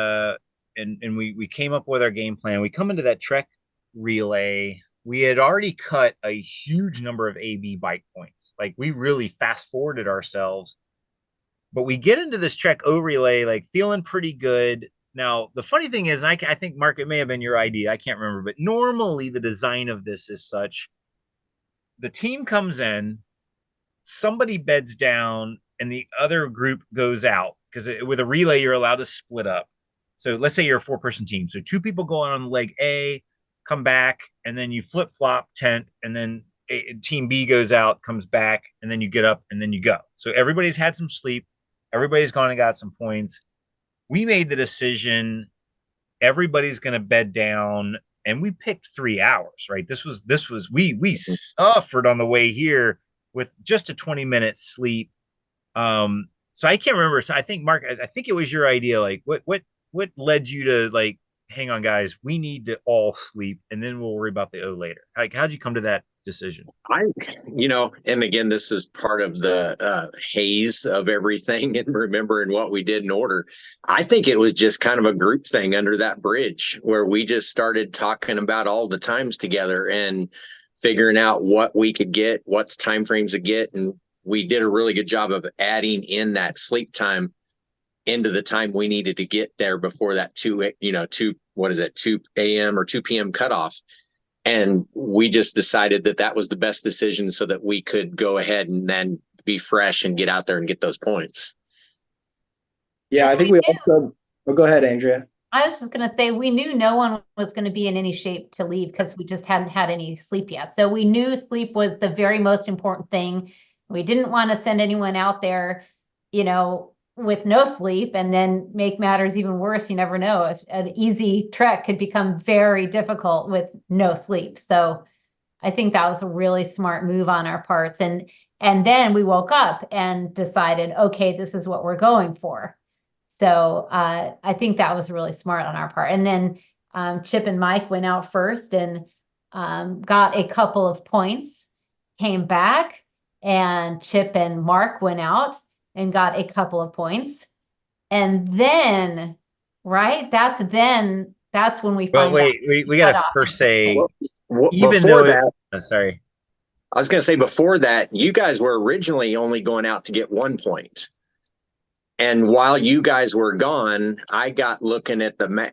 we came up with our game plan. We come into that Trek relay. We had already cut a huge number of AB bike points. Like we really fast forwarded ourselves, but we get into this Trek O relay, like feeling pretty good. Now, the funny thing is, I think, Mark, it may have been your idea. I can't remember, but normally the design of this is such: the team comes in, somebody beds down, and the other group goes out, because with a relay, you're allowed to split up. So let's say you're a 4-person team. So 2 people go on leg A, come back, and then you flip flop tent, and then team B goes out, comes back, and then you get up, and then you go. So everybody's had some sleep. Everybody's gone and got some points. We made the decision, everybody's going to bed down, and we picked 3 hours, right? We suffered on the way here with just a 20-minute sleep. So I can't remember. So I think, Mark, I think it was your idea. Like what led you to like, hang on, guys, we need to all sleep and then we'll worry about the O later. Like, how'd you come to that decision? And again, this is part of the haze of everything and remembering what we did in order. I think it was just kind of a group thing under that bridge where we just started talking about all the times together and figuring out what we could get, what's time frames to get. And we did a really good job of adding in that sleep time into the time we needed to get there before that 2 a.m. or 2 p.m. cutoff. And we just decided that was the best decision so that we could go ahead and then be fresh and get out there and get those points. Yeah, I think we also, go ahead, Andrea. I was just going to say, we knew no one was going to be in any shape to leave because we just hadn't had any sleep yet. So we knew sleep was the very most important thing. We didn't want to send anyone out there, with no sleep and then make matters even worse. You never know. If an easy trek could become very difficult with no sleep. So I think that was a really smart move on our parts. And then we woke up and decided, okay, this is what we're going for. So I think that was really smart on our part. And then Chip and Mike went out first and got a couple of points, came back, and Chip and Mark went out and got a couple of points. And then, right, that's when we find out. We got to first say, even though sorry. I was going to say, before that, you guys were originally only going out to get 1 point. And while you guys were gone, I got looking at the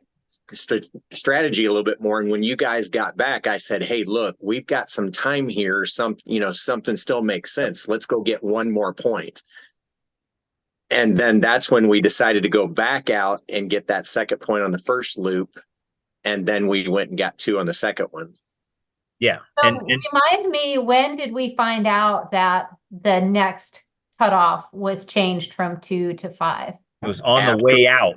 strategy a little bit more. And when you guys got back, I said, hey, look, we've got some time here. Something still makes sense. Let's go get 1 more point. And then that's when we decided to go back out and get that second point on the first loop. And then we went and got 2 on the second one. Yeah. So remind me, when did we find out that the next cutoff was changed from 2 to 5? It was on the way out.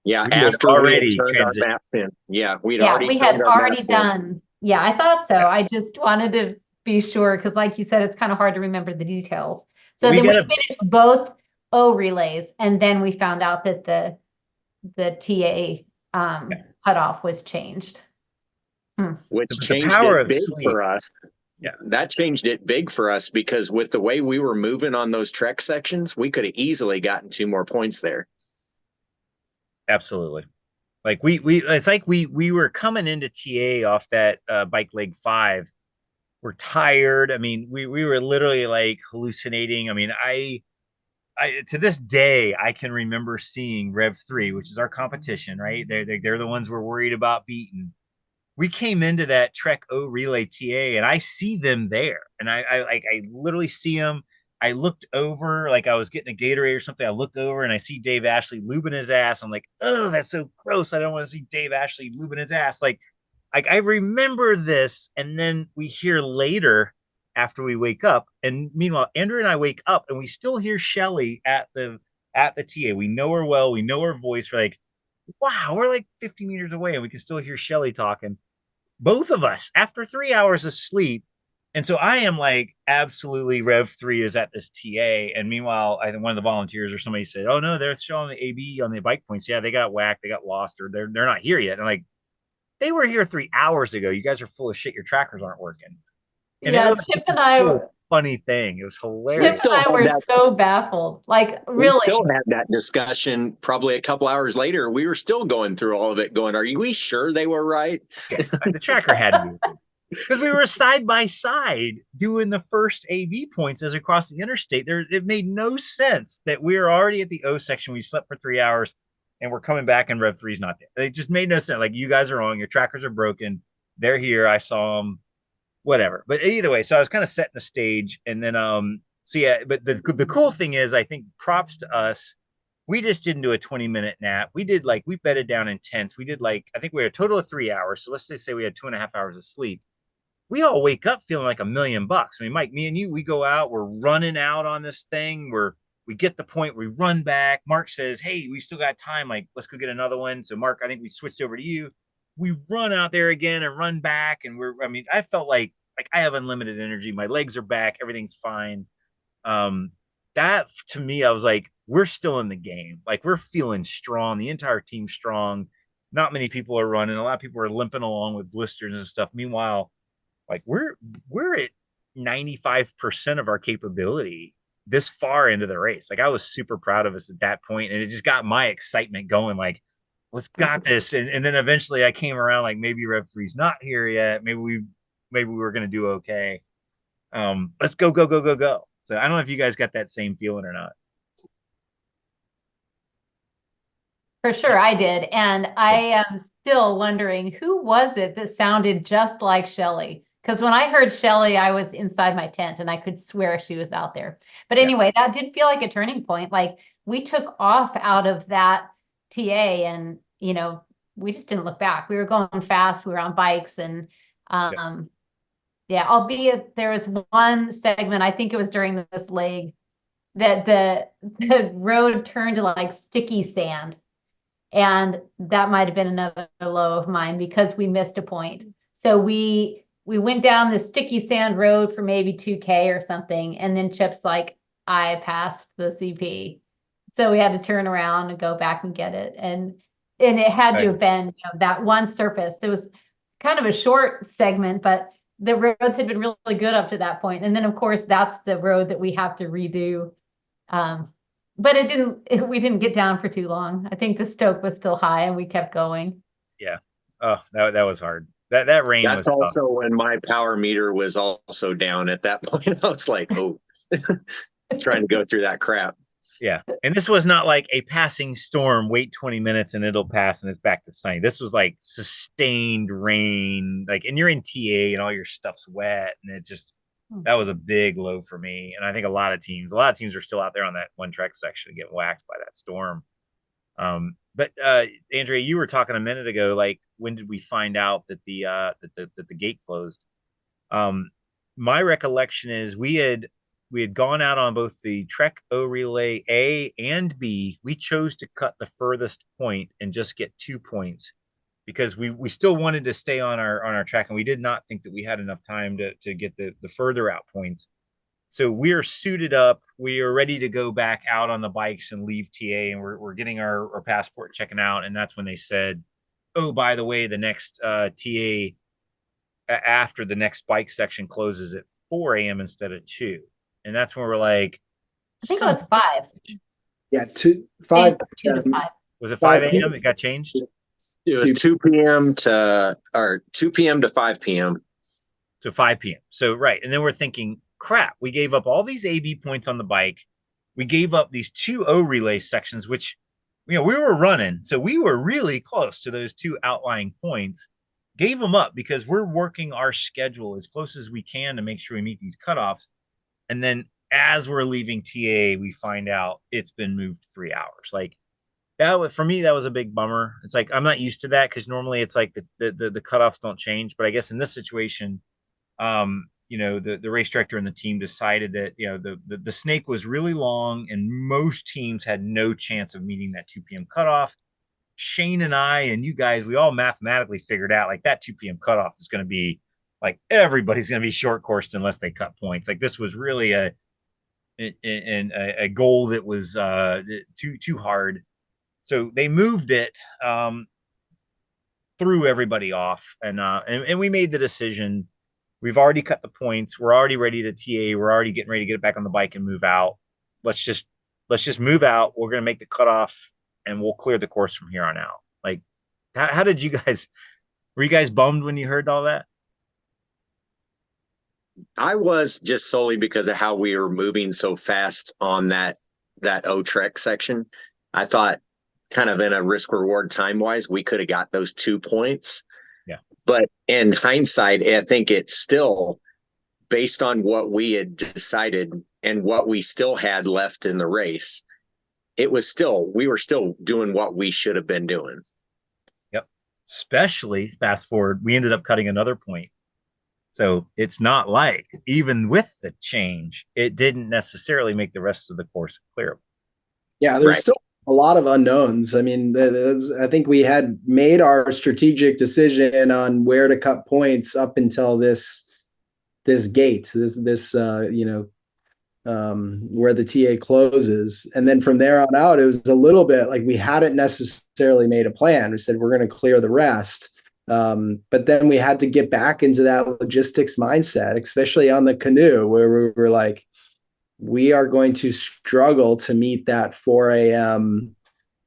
Yeah, We had after we had already turned our transitioned. maps in. Yeah, we'd Yeah, already we had turned our already maps in. done. Yeah, I thought so. Yeah. I just wanted to be sure because, like you said, it's kind of hard to remember the details. So We then we gotta finished both O relays, and then we found out that the TA cutoff was changed. Which the changed power it of big sleep. for us. Yeah. That changed it big for us because with the way we were moving on those trek sections, we could have easily gotten 2 more points there. Absolutely. Like we it's like we were coming into TA off that bike leg 5. We're tired. I mean, we were literally like hallucinating. I mean, I to this day I can remember seeing Rev 3, which is our competition, right? They're the ones we're worried about beating. We came into that Trek O Relay TA and I see them there. And I literally see them. I looked over like I was getting a Gatorade or something. I looked over and I see Dave Ashley lubing his ass. I'm like, oh, that's so gross. I don't want to see Dave Ashley lubing his ass. Like I remember this, and then we hear later after we wake up, and meanwhile, Andrew and I wake up, and we still hear Shelly at the TA. We know her well. We know her voice. We're like, wow, we're like 50 meters away, and we can still hear Shelly talking. Both of us after 3 hours of sleep. And so I am like, absolutely, Rev 3 is at this TA. And meanwhile, I think one of the volunteers or somebody said, oh no, they're showing the AB on the bike points. Yeah, they got whacked, they got lost, or they're not here yet. And I'm like, they were here 3 hours ago. You guys are full of shit. Your trackers aren't working. And it Yeah, was Chip just this and I, whole funny thing. It was Chip hilarious. and I were so baffled. Like, We really, still had that discussion probably a couple hours later. We were still going through all of it, going, are we sure they were right? Yeah, the tracker had to be because we were side by side doing the first AV points as across the interstate. There, it made no sense that we were already at the O section. We slept for 3 hours and we're coming back and Rev 3's not there. It just made no sense. Like, you guys are wrong. Your trackers are broken. They're here. I saw them. Whatever. But either way, so I was kind of setting the stage, and then so yeah. But the cool thing is, I think props to us. We just didn't do a 20-minute nap. We did like we bedded down in tents. We did like I think we had a total of 3 hours. So let's just say we had 2.5 hours of sleep. We all wake up feeling like $1,000,000. I mean, Mike, me and you, we go out, we're running out on this thing. We get the point, we run back. Mark says, hey, we still got time. Like, let's go get another one. So, Mark, I think we switched over to you. We run out there again and run back. And I mean, I felt like I have unlimited energy. My legs are back, everything's fine. That to me, I was like, we're still in the game. Like, we're feeling strong. The entire team's strong. Not many people are running. A lot of people are limping along with blisters and stuff. Meanwhile, like we're at 95% of our capability this far into the race. Like, I was super proud of us at that point, and it just got my excitement going. Like, let's got this. And then eventually I came around like, maybe Rev 3's not here yet. Maybe we were gonna do okay. Let's go, go, go, go, go. So I don't know if you guys got that same feeling or not. for sure I did. And I am still wondering who was it that sounded just like Shelly? Because when I heard Shelly, I was inside my tent and I could swear she was out there. But Yeah. anyway, that did feel like a turning point. Like, we took off out of that TA and, we just didn't look back. We were going fast. We were on bikes and, yeah, albeit there was one segment, I think it was during this leg, that the road turned to like sticky sand. And that might have been another low of mine because we missed a point. So we went down the sticky sand road for maybe 2K or something. And then Chip's like, I passed the CP. So we had to turn around and go back and get it. And it had to have been, that one surface. It was kind of a short segment, but the roads had been really good up to that point. And then of course that's the road that we have to redo. But we didn't get down for too long. I think the stoke was still high and we kept going. Yeah. Oh, that was hard. That rain was That's tough. also when my power meter was also down at that point. I was like, oh, trying to go through that crap. Yeah. And this was not like a passing storm, wait 20 minutes and it'll pass and it's back to sunny. This was like sustained rain, like, and you're in TA and all your stuff's wet. And it just, that was a big low for me. And I think a lot of teams are still out there on that one trek section getting whacked by that storm. But Andrea, you were talking a minute ago, like, when did we find out that the gate closed? My recollection is we had gone out on both the Trek O Relay A and B. We chose to cut the furthest point and just get 2 points because we still wanted to stay on our track, and we did not think that we had enough time to get the further out points. So we are suited up. We are ready to go back out on the bikes and leave TA, and we're getting our passport checking out. And that's when they said, oh, by the way, the next TA after the next bike section closes at 4 a.m. instead of 2. And that's when we're like, I think it was 5. Yeah, 5. 2 to 5. Was it 5 a.m.? It got changed? It was 2 p.m. to 5 p.m. So 5 p.m. So, right. And then we're thinking, crap, we gave up all these AB points on the bike. We gave up these 2 O relay sections, which, we were running. So we were really close to those 2 outlying points. Gave them up because we're working our schedule as close as we can to make sure we meet these cutoffs. And then as we're leaving TA, we find out it's been moved 3 hours. Like, that for me, that was a big bummer. It's like, I'm not used to that because normally it's like the cutoffs don't change. But I guess in this situation, the race director and the team decided that, the snake was really long and most teams had no chance of meeting that 2 p.m. cutoff. Shane and I and you guys, we all mathematically figured out like that 2 p.m. cutoff is going to be like everybody's going to be short coursed unless they cut points. Like this was really a goal that was too hard. So they moved it, threw everybody off, and we made the decision. We've already cut the points. We're already ready to TA. We're already getting ready to get back on the bike and move out. Let's just move out. We're going to make the cutoff and we'll clear the course from here on out. Like, how did you guys, were you guys bummed when you heard all that? I was, just solely because of how we were moving so fast on that O-Trek section. I thought kind of in a risk reward time wise, we could have got those 2 points. Yeah. But in hindsight, I think it's still based on what we had decided and what we still had left in the race. We were still doing what we should have been doing. Yep. Especially fast forward, we ended up cutting another point. So it's not like even with the change, it didn't necessarily make the rest of the course clear. Yeah, there's still a lot of unknowns. I mean, I think we had made our strategic decision on where to cut points up until this gate, where the TA closes. And then from there on out, it was a little bit like we hadn't necessarily made a plan. We said, we're going to clear the rest. But then we had to get back into that logistics mindset, especially on the canoe, where we were like, we are going to struggle to meet that 4 a.m.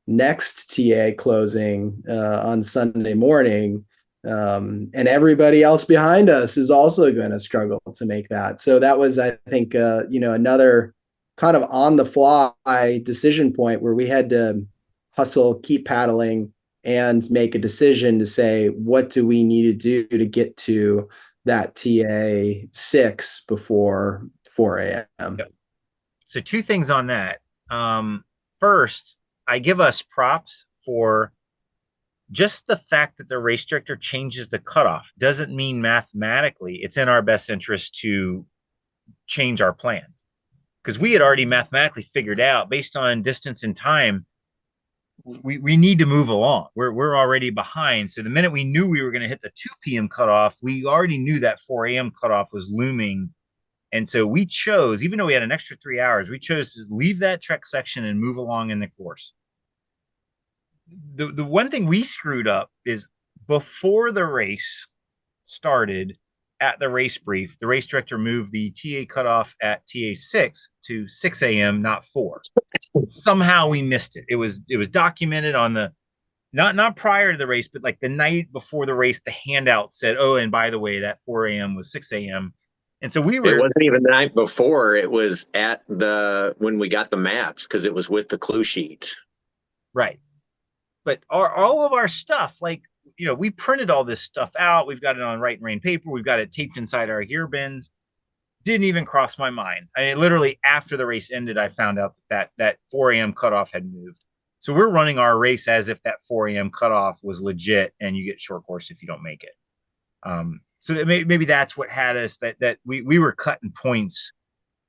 next TA closing on Sunday morning. And everybody else behind us is also going to struggle to make that. So that was, I think, another kind of on the fly decision point where we had to hustle, keep paddling, and make a decision to say, what do we need to do to get to that TA 6 before 4 a.m. Yep. So 2 things on that. First, I give us props for just the fact that the race director changes the cutoff doesn't mean mathematically it's in our best interest to change our plan. Because we had already mathematically figured out, based on distance and time, we need to move along. We're already behind. So the minute we knew we were going to hit the 2 p.m. cutoff, we already knew that 4 a.m. cutoff was looming. And so we chose, even though we had an extra 3 hours, we chose to leave that Trek section and move along in the course. The one thing we screwed up is before the race started, at the race brief, the race director moved the TA cutoff at TA 6 to 6 a.m., not 4. Somehow we missed it. It was documented on the, not prior to the race, but like the night before the race, the handout said, oh, and by the way, that 4 a.m. was 6 a.m. And so it wasn't even the night before. It was when we got the maps, because it was with the clue sheet. Right. But all of our stuff, like, we printed all this stuff out. We've got it on Write and Rain paper. We've got it taped inside our gear bins. Didn't even cross my mind. Literally after the race ended, I found out that 4 a.m. cutoff had moved. So we're running our race as if that 4 a.m. cutoff was legit and you get short course if you don't make it. So maybe that's what had us, that we were cutting points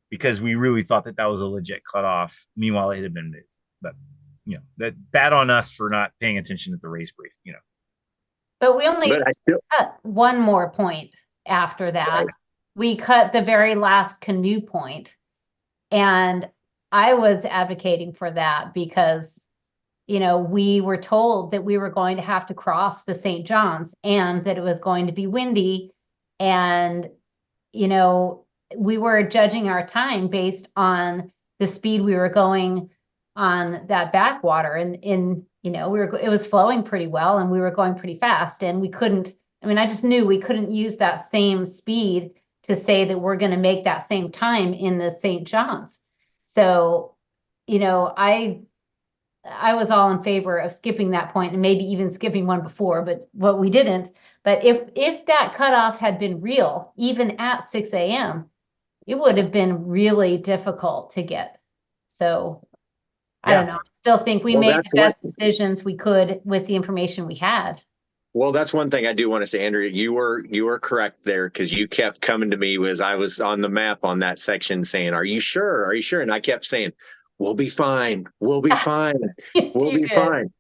because we really thought that was a legit cutoff. Meanwhile, it had been moved. But that bad on us for not paying attention at the race brief. But we only But I still, cut one more point after that. Right. We cut the very last canoe point, and I was advocating for that because we were told that we were going to have to cross the St. John's and that it was going to be windy. And, we were judging our time based on the speed we were going on that backwater. And it was flowing pretty well and we were going pretty fast. And I just knew we couldn't use that same speed to say that we're going to make that same time in the St. John's. So, I was all in favor of skipping that point and maybe even skipping one before, but what we didn't. But if that cutoff had been real, even at 6 a.m., it would have been really difficult to get. So I don't know. I still think we made the best decisions we could with the information we had. Well, that's one thing I do want to say, Andrea. You were correct there because you kept coming to me as I was on the map on that section saying, "Are you sure? Are you sure?" And I kept saying, "We'll be fine. We'll be fine. We'll be fine."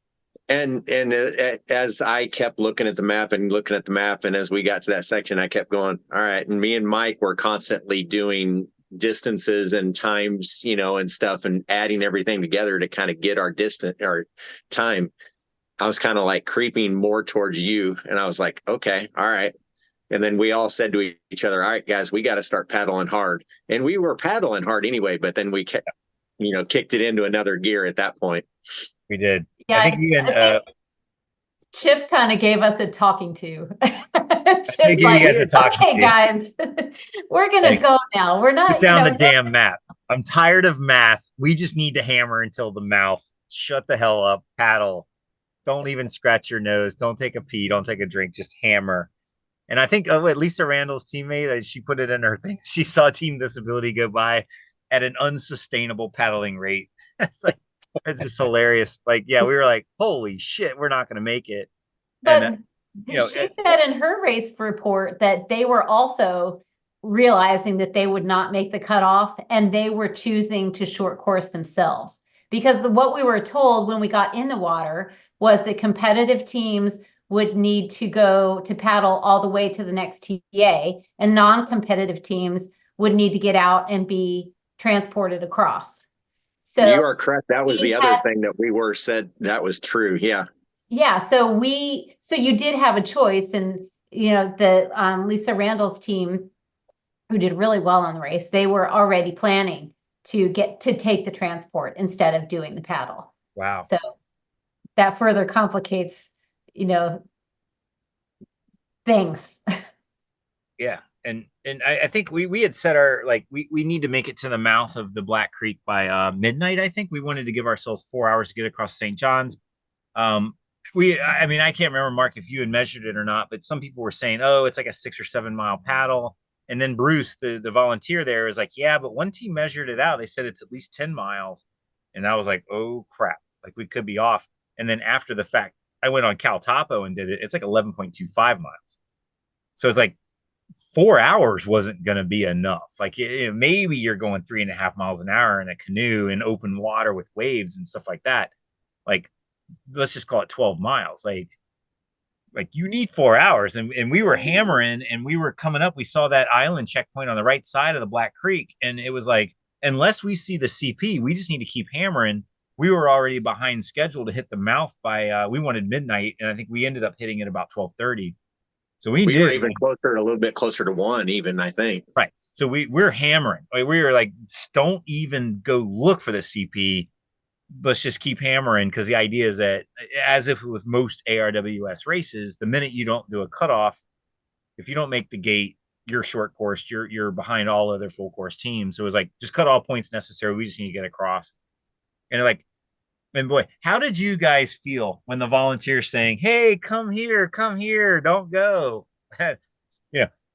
And as I kept looking at the map, and as we got to that section, I kept going, all right. And me and Mike were constantly doing distances and times, and stuff, and adding everything together to kind of get our time. I was kind of like creeping more towards you, and I was like, okay, all right. And then we all said to each other, all right, guys, we got to start paddling hard. And we were paddling hard anyway, but then we kept, kicked it into another gear at that point. We did. Yeah, I think Chip kind of gave us a talking to. Chip's okay, guys, we're going to go now. We're not put down the damn map. I'm tired of math. We just need to hammer until the mouth. Shut the hell up. Paddle. Don't even scratch your nose. Don't take a pee. Don't take a drink. Just hammer. And I think Lisa Randall's teammate, she put it in her thing. She saw Team Disability go by at an unsustainable paddling rate. It's just hilarious. We were like, holy shit, we're not going to make it. But she said in her race report that they were also realizing that they would not make the cutoff and they were choosing to short course themselves. Because what we were told when we got in the water was that competitive teams would need to go to paddle all the way to the next TA, and non-competitive teams would need to get out and be transported across. So you are correct. That was the other thing that we were said that was true. Yeah. Yeah. So you did have a choice, and the Lisa Randall's team, who did really well on the race, they were already planning to take the transport instead of doing the paddle. Wow. So that further complicates, things. Yeah. And I think we had set our, we need to make it to the mouth of the Black Creek by midnight. I think we wanted to give ourselves 4 hours to get across St. John's. I can't remember, Mark, if you had measured it or not, but some people were saying, oh, it's like a 6 or 7 mile paddle. And then Bruce, the volunteer there, is like, yeah, but one team measured it out. They said it's at least 10 miles. And I was like, oh crap, we could be off. And then after the fact, I went on Cal Topo and did it. It's like 11.25 miles. So it's like 4 hours wasn't going to be enough. Maybe you're going 3.5 miles an hour in a canoe in open water with waves and stuff like that. Let's just call it 12 miles. You need 4 hours. And we were hammering and we were coming up. We saw that island checkpoint on the right side of the Black Creek. And it was like, unless we see the CP, we just need to keep hammering. We were already behind schedule to hit the mouth by, we wanted midnight. And I think we ended up hitting it about 12:30. So we were even closer, a little bit closer to 1, even, I think. Right. So we're hammering. We were like, don't even go look for the CP. Let's just keep hammering, because the idea is that, as if with most ARWS races, the minute you don't do a cutoff, if you don't make the gate, you're short course. You're behind all other full course teams. So it was like, just cut all points necessary. We just need to get across. And boy, how did you guys feel when the volunteers saying, "Hey, come here, don't go"?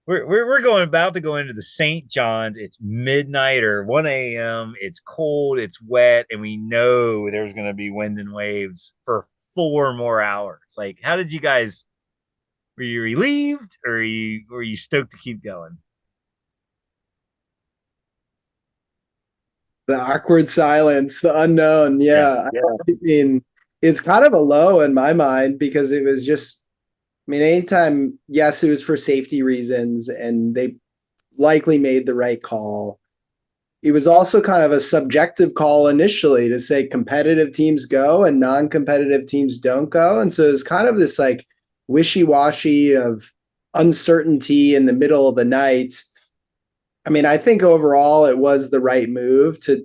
We're about to go into the St. John's. It's midnight or 1 a.m. It's cold, it's wet, and we know there's going to be wind and waves for 4 more hours. How did you guys? Were you relieved, or were you stoked to keep going? I think Chip said in her race report that they were already planning to get out and be transported across. So that further complicates, the situation. Yeah. And I think we had set our, we needed to make it to the mouth of the Black Creek by midnight. I think we wanted to give ourselves 4 hours to get across St. John's. And then Bruce, the volunteer there, is like, yeah, but one team measured it out. They said it's at least 10 miles. And I was like, oh crap, we could be off. And then The awkward silence, the unknown. Yeah. Yeah. I mean, it's kind of a low in my mind because it was just, I mean, anytime, yes, it was for safety reasons and they likely made the right call. It was also kind of a subjective call initially to say competitive teams go and non-competitive teams don't go. And so it's kind of this like wishy-washy of uncertainty in the middle of the night. I mean, I think overall it was the right move to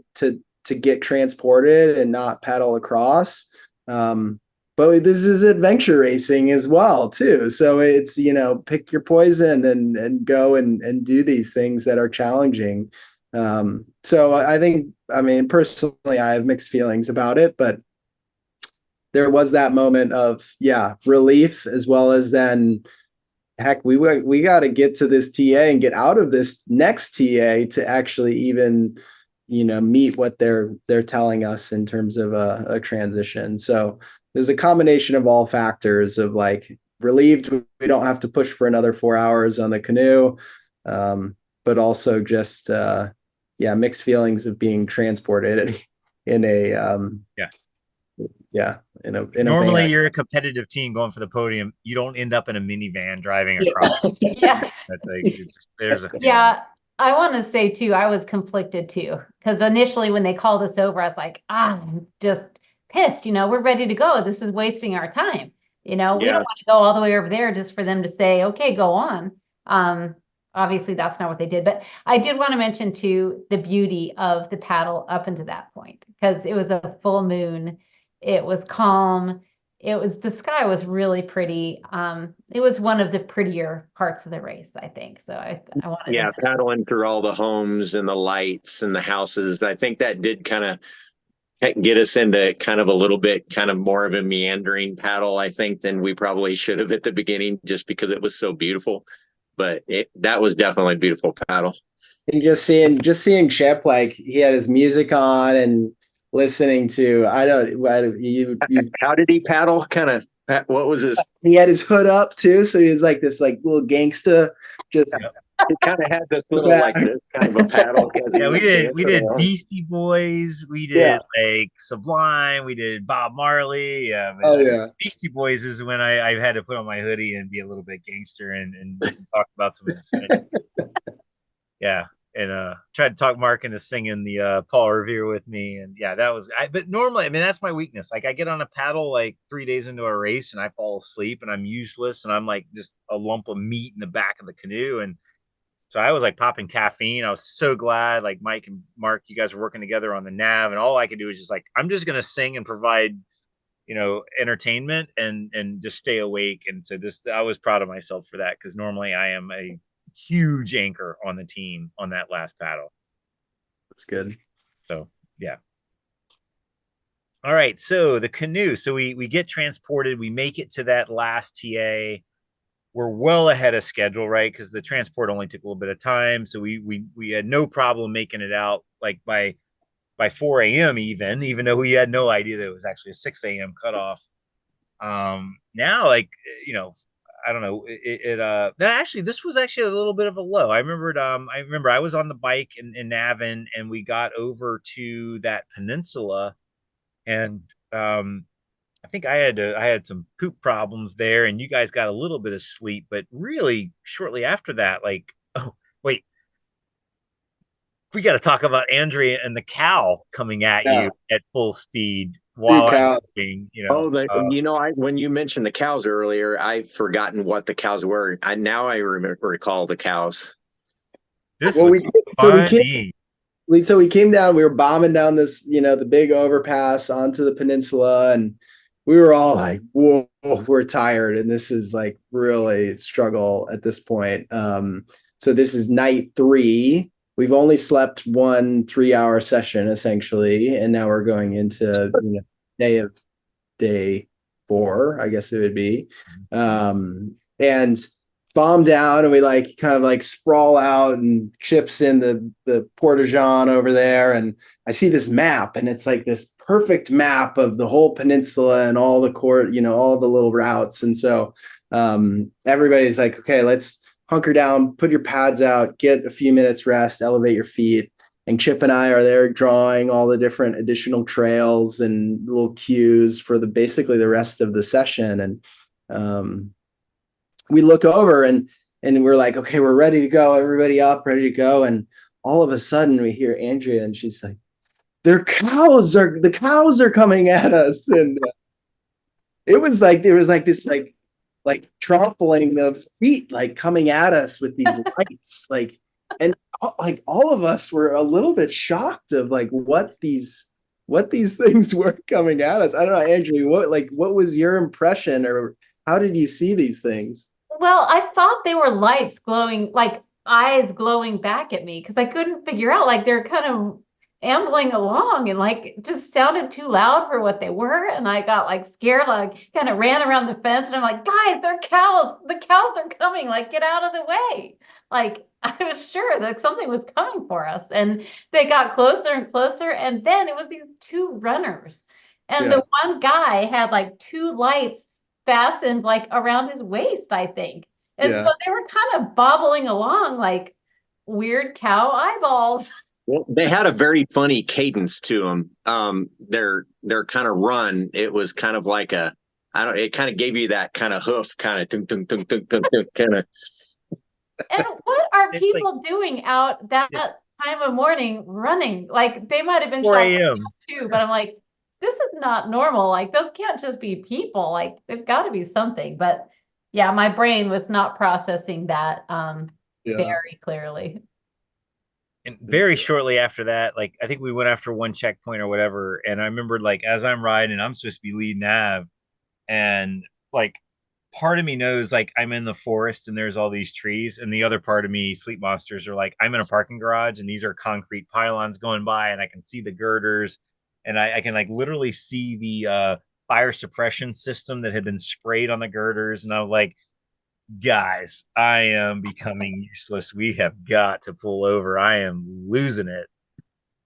get transported and not paddle across. But this is adventure racing as well, too. So it's, pick your poison and go and do these things that are challenging. So I think, I mean, personally, I have mixed feelings about it, but there was that moment of, relief, as well as then, heck, we got to get to this TA and get out of this next TA to actually even, meet what they're telling us in terms of a transition. So there's a combination of all factors of like relieved we don't have to push for another 4 hours on the canoe, but also just mixed feelings of being transported in a Normally van. you're a competitive team going for the podium. You don't end up in a minivan driving across. Yes. There's a feeling. Yeah. I want to say too, I was conflicted too, because initially when they called us over, I was like, I'm just pissed, we're ready to go. This is wasting our time. We don't want to go all the way over there just for them to say, okay, go on. Obviously that's not what they did, but I did want to mention too, the beauty of the paddle up until that point, because it was a full moon. It was calm. The sky was really pretty. It was one of the prettier parts of the race, I think. So I wanted to paddling through all the homes and the lights and the houses. I think that did kind of get us into kind of a little bit kind of more of a meandering paddle, I think, than we probably should have at the beginning, just because it was so beautiful. But that was definitely a beautiful paddle. And just seeing Chip, like he had his music on and listening to, How did he paddle? Kind of, what was his? He had his hood up too, so he was like this like little gangsta. Just he kind of had this little like this kind of a paddle. Yeah, we did Beastie Boys, we did like Sublime, we did Bob Marley. Beastie Boys is when I had to put on my hoodie and be a little bit gangster and talk about some incentives. And tried to talk Mark into singing the Paul Revere with me, and that was. But normally, I mean, that's my weakness. Like I get on a paddle like 3 days into a race, and I fall asleep, and I'm useless, and I'm like just a lump of meat in the back of the canoe, and so I was like popping caffeine. I was so glad, like Mike and Mark, you guys were working together on the nav, and all I could do is just like, I'm just gonna sing and provide, entertainment and just stay awake. And so I was proud of myself for that, because normally I am a huge anchor on the team on that last paddle. That's good. So all right, so the canoe. So we get transported, we make it to that last TA. We're well ahead of schedule, right? Because the transport only took a little bit of time. So we had no problem making it out like by 4 a.m. even though we had no idea that it was actually a 6 a.m. cutoff. Now, like, I don't know. Actually, this was actually a little bit of a low. I remember I was on the bike in Navin, and we got over to that peninsula, and I think I had some poop problems there, and you guys got a little bit of sleep, but really shortly after that, like, oh wait, we got to talk about Andrea and the cow coming at you at full speed while I'm working, when you mentioned the cows earlier, I've forgotten what the cows were. I recall the cows. This was funny. So we came down, we were bombing down this, the big overpass onto the peninsula, and we were all like, whoa, we're tired. And this is like really struggle at this point. So this is night 3. We've only slept 1 3-hour session essentially. And now we're going into day 4, I guess it would be. And bomb down, and we like kind of like sprawl out, and Chip's in the porta-john over there, and I see this map, and it's like this perfect map of the whole peninsula and all the all the little routes. And so everybody's like, okay, let's hunker down, put your pads out, get a few minutes rest, elevate your feet. and Chip and I are there drawing all the different additional trails and little cues for basically the rest of the session. And we look over and we're like, okay, we're ready to go. Everybody up, ready to go. And all of a sudden we hear Andrea, and she's like, the cows are coming at us. And it was like this like trampling of feet like coming at us with these lights, like, and like all of us were a little bit shocked of like what these things were coming at us. I don't know, Andrew, what was your impression, or how did you see these things? Well, I thought they were lights glowing, like eyes glowing back at me, because I couldn't figure out, like they're kind of ambling along and like it just sounded too loud for what they were. And I got like scared, like kind of ran around the fence, and I'm like, guys, they're cows. The cows are coming, like get out of the way. Like I was sure that something was coming for us. And they got closer and closer. And then it was these two runners. And Yeah. the one guy had like two lights fastened like around his waist, I think. And Yeah. so they were kind of bobbling along like weird cow eyeballs. Well, they had a very funny cadence to them. Their kind of run, it was kind of like it kind of gave you that kind of hoof kind of kind of. And what are It's people doing out that time of morning running? Like they might have been 4 shot a.m. too, but I'm like, this is not normal. Like those can't just be people. Like there's got to be something. But yeah, my brain was not processing that very clearly. And very shortly after that, like I think we went after one checkpoint or whatever. And I remembered, like, as I'm riding, I'm supposed to be lead nav. And like part of me knows like I'm in the forest and there's all these trees. And the other part of me, sleep monsters, are like, I'm in a parking garage and these are concrete pylons going by, and I can see the girders, and I can like literally see the fire suppression system that had been sprayed on the girders. And I'm like, guys, I am becoming useless. We have got to pull over. I am losing it.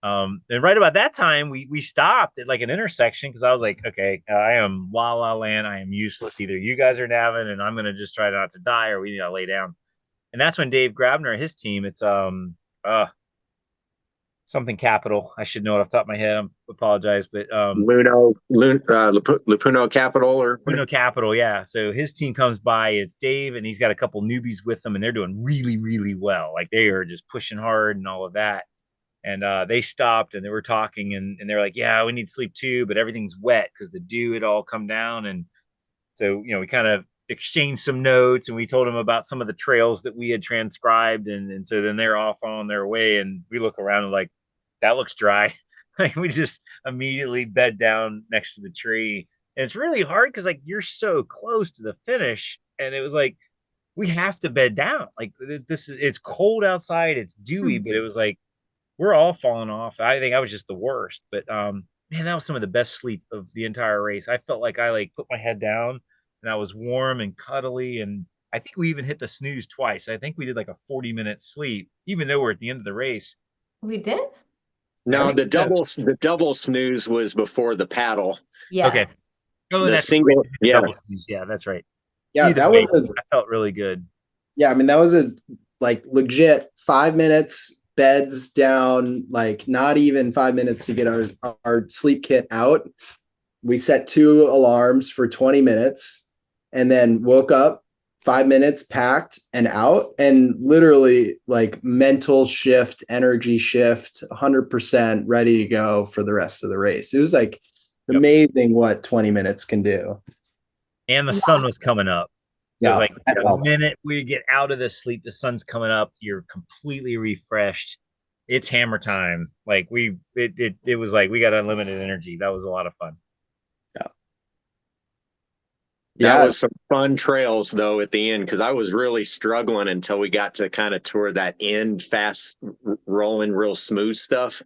And right about that time, we stopped at like an intersection, because I was like, okay, I am la la land. I am useless. Either you guys are navin, and I'm gonna just try not to die, or we need to lay down. And that's when Dave Grabner, his team, it's something capital. I should know it off the top of my head. I apologize, but Lupuno Capital or Uno Capital, yeah. So his team comes by, it's Dave, and he's got a couple newbies with them, and they're doing really, really well. Like they are just pushing hard and all of that. And they stopped and they were talking, and they're like, yeah, we need sleep too, but everything's wet because the dew had all come down. And so, we kind of exchanged some notes, and we told them about some of the trails that we had transcribed. And so then they're off on their way, and we look around and like, that looks dry. Like we just immediately bed down next to the tree. And it's really hard because like you're so close to the finish. And it was like, we have to bed down. Like it's cold outside, it's dewy, but it was like, we're all falling off. I think I was just the worst, but man, that was some of the best sleep of the entire race. I felt like I like put my head down and I was warm and cuddly, and I think we even hit the snooze twice. I think we did like a 40-minute sleep, even though we're at the end of the race. We did? no, the double snooze was before the paddle. Yeah. Okay. Oh, The that's single, yeah. double snooze. Yeah, that's right. Yeah, Either that way, was I felt really good. yeah, I mean, that was a like legit 5 minutes, beds down, like not even 5 minutes to get our sleep kit out. We set 2 alarms for 20 minutes and then woke up 5 minutes, packed and out, and literally like mental shift, energy shift, 100% ready to go for the rest of the race. It was like amazing what 20 minutes can do. And the sun was coming up. So Yeah. like the minute we get out of this sleep, the sun's coming up, you're completely refreshed. It's hammer time. Like it was like we got unlimited energy. That was a lot of fun. That was some fun trails though at the end, because I was really struggling until we got to kind of toward that end, fast rolling, real smooth stuff.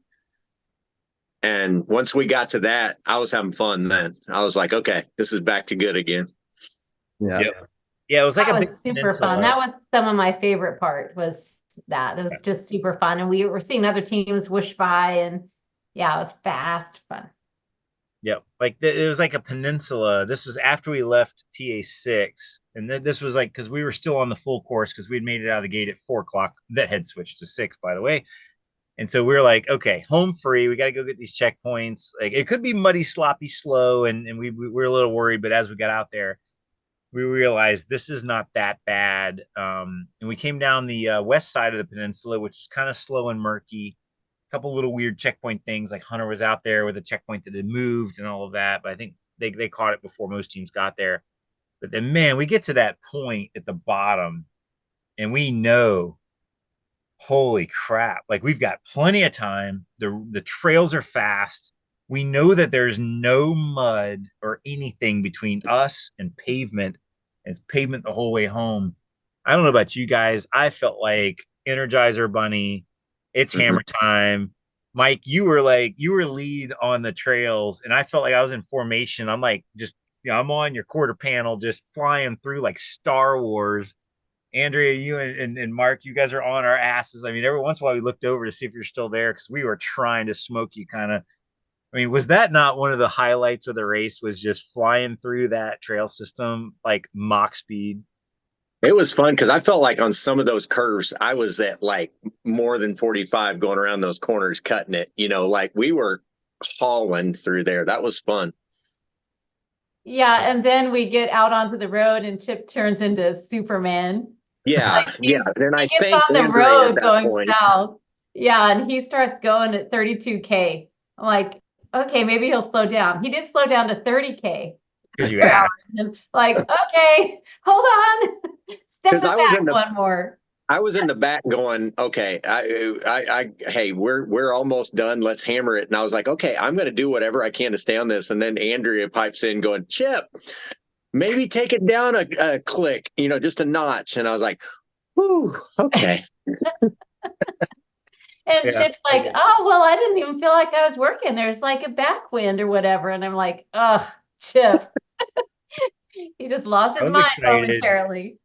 And once we got to that, I was having fun then. I was like, okay, this is back to good again. Yeah. Yep. Yeah, it was like That a was big super peninsula. fun. That was some of my favorite part was that. It was just super fun. And we were seeing other teams whoosh by, and yeah, it was fast fun. Yep. Like it was like a peninsula. This was after we left TA6. And this was like, because we were still on the full course, because we'd made it out of the gate at 4 o'clock. That had switched to 6, by the way. And so we were like, okay, home free. We got to go get these checkpoints. Like it could be muddy, sloppy, slow, and we were a little worried. But as we got out there, we realized this is not that bad. And we came down the west side of the peninsula, which is kind of slow and murky. A couple little weird checkpoint things, like Hunter was out there with a checkpoint that had moved and all of that. But I think they caught it before most teams got there. But then, man, we get to that point at the bottom, and we know, holy crap! Like we've got plenty of time. The trails are fast. We know that there's no mud or anything between us and pavement. And it's pavement the whole way home. I don't know about you guys. I felt like Energizer Bunny. It's hammer time. Mike, you were lead on the trails, and I felt like I was in formation. I'm like just I'm on your quarter panel, just flying through like Star Wars. Andrea, you and Mark, you guys are on our asses. I mean, every once in a while we looked over to see if you're still there because we were trying to smoke you kind of. I mean, was that not one of the highlights of the race? Was just flying through that trail system like Mach speed? It was fun because I felt like on some of those curves, I was at like more than 45 going around those corners, cutting it. Like we were hauling through there. That was fun. Yeah, and then we get out onto the road and Chip turns into Superman. Yeah, yeah. Then He I gets thanked on the Andrea at road that going point. south. Yeah, and he starts going at 32K. I'm like, okay, maybe he'll slow down. He did slow down to 30K Because you per hour. asked. And like, okay, hold on. Step it Because I was back in the one more. I was in the back going, okay, hey, we're almost done. Let's hammer it. And I was like, okay, I'm going to do whatever I can to stay on this. And then Andrea pipes in going, Chip, maybe take it down a click, just a notch. And I was like, whew, okay. And Yeah. Chip's like, oh, well, I didn't even feel like I was working. There's like a backwind or whatever. And I'm like, oh, Chip. He just lost I his was mind excited momentarily.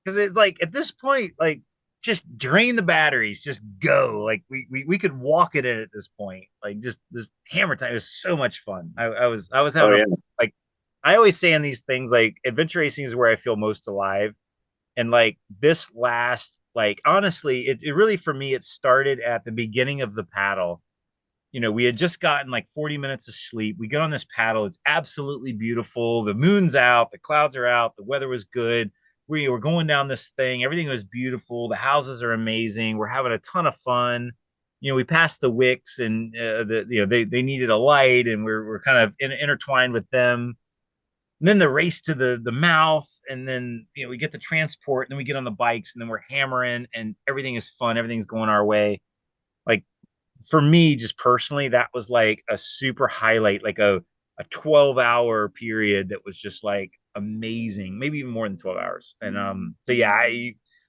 because it's like at this point, like just drain the batteries, just go. Like we could walk it in at this point. Like just this hammer time. It was so much fun. I was Oh, having yeah. like I always say in these things like adventure racing is where I feel most alive. And like this last, like honestly, it really for me, it started at the beginning of the paddle. We had just gotten like 40 minutes of sleep. We get on this paddle. It's absolutely beautiful. The moon's out, the clouds are out, the weather was good. We were going down this thing. Everything was beautiful. The houses are amazing. We're having a ton of fun. We passed the wicks and they needed a light and we're kind of intertwined with them. And then the race to the mouth, and then we get the transport, and then we get on the bikes, and then we're hammering, and everything is fun. Everything's going our way. Like for me, just personally, that was like a super highlight, like a 12-hour period that was just like amazing, maybe even more than 12 hours. And so yeah,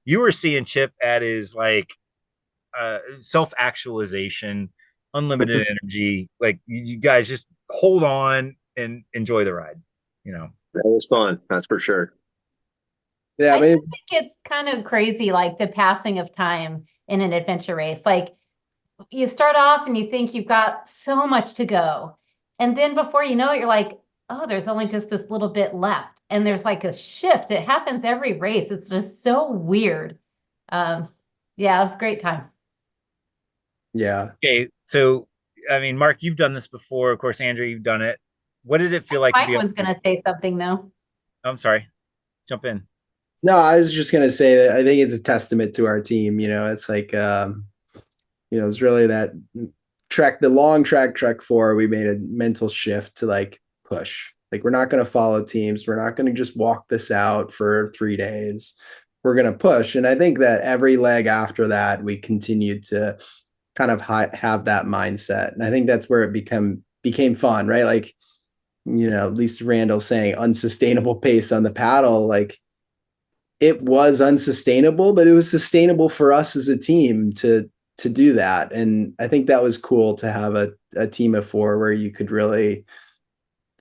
you were seeing Chip at his like self-actualization, unlimited energy. Like you guys just hold on and enjoy the ride, you know. That was fun. That's for sure. Yeah, I I mean, do think it's kind of crazy, like the passing of time in an adventure race. Like you start off and you think you've got so much to go. And then before you know it, you're like, oh, there's only just this little bit left. And there's like a shift. It happens every race. It's just so weird. Um, yeah, it was a great time. yeah. Okay, so I mean, Mark, you've done this before. Of course, Andrew, you've done it. What did it feel like to Mike be on? was gonna say something though. I'm sorry. Jump in. No, I was just gonna say that I think it's a testament to our team. It's like it's really that the long trek 4. We made a mental shift to like push. Like we're not gonna follow teams. We're not gonna just walk this out for 3 days. We're gonna push. And I think that every leg after that, we continued to kind of have that mindset. And I think that's where it became fun, right? Like, Lisa Randall saying unsustainable pace on the paddle, like it was unsustainable, but it was sustainable for us as a team to do that. And I think that was cool to have a team of 4 where you could really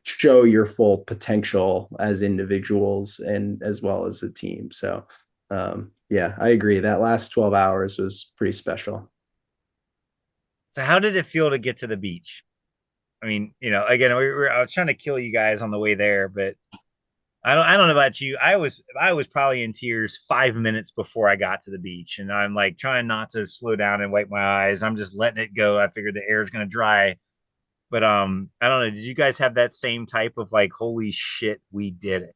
show your full potential as individuals and as well as a team. So yeah, I agree. That last 12 hours was pretty special. So, how did it feel to get to the beach? I mean, again, I was trying to kill you guys on the way there, but I don't know about you. I was probably in tears 5 minutes before I got to the beach, and I'm like trying not to slow down and wipe my eyes. I'm just letting it go. I figured the air is gonna dry. But I don't know. Did you guys have that same type of like, holy shit, we did it?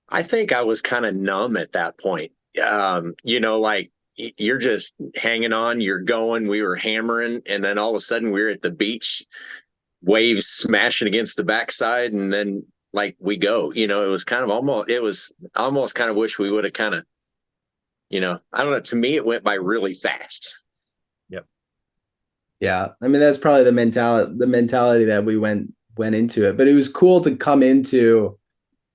I think I was kind of numb at that point. Like you're just hanging on, you're going, we were hammering, and then all of a sudden we're at the beach, waves smashing against the backside, and then like we go. It was almost kind of wish we would have kind of, I don't know. To me, it went by really fast. Yep. Yeah, I mean that's probably the mentality that we went into it. But it was cool to come into.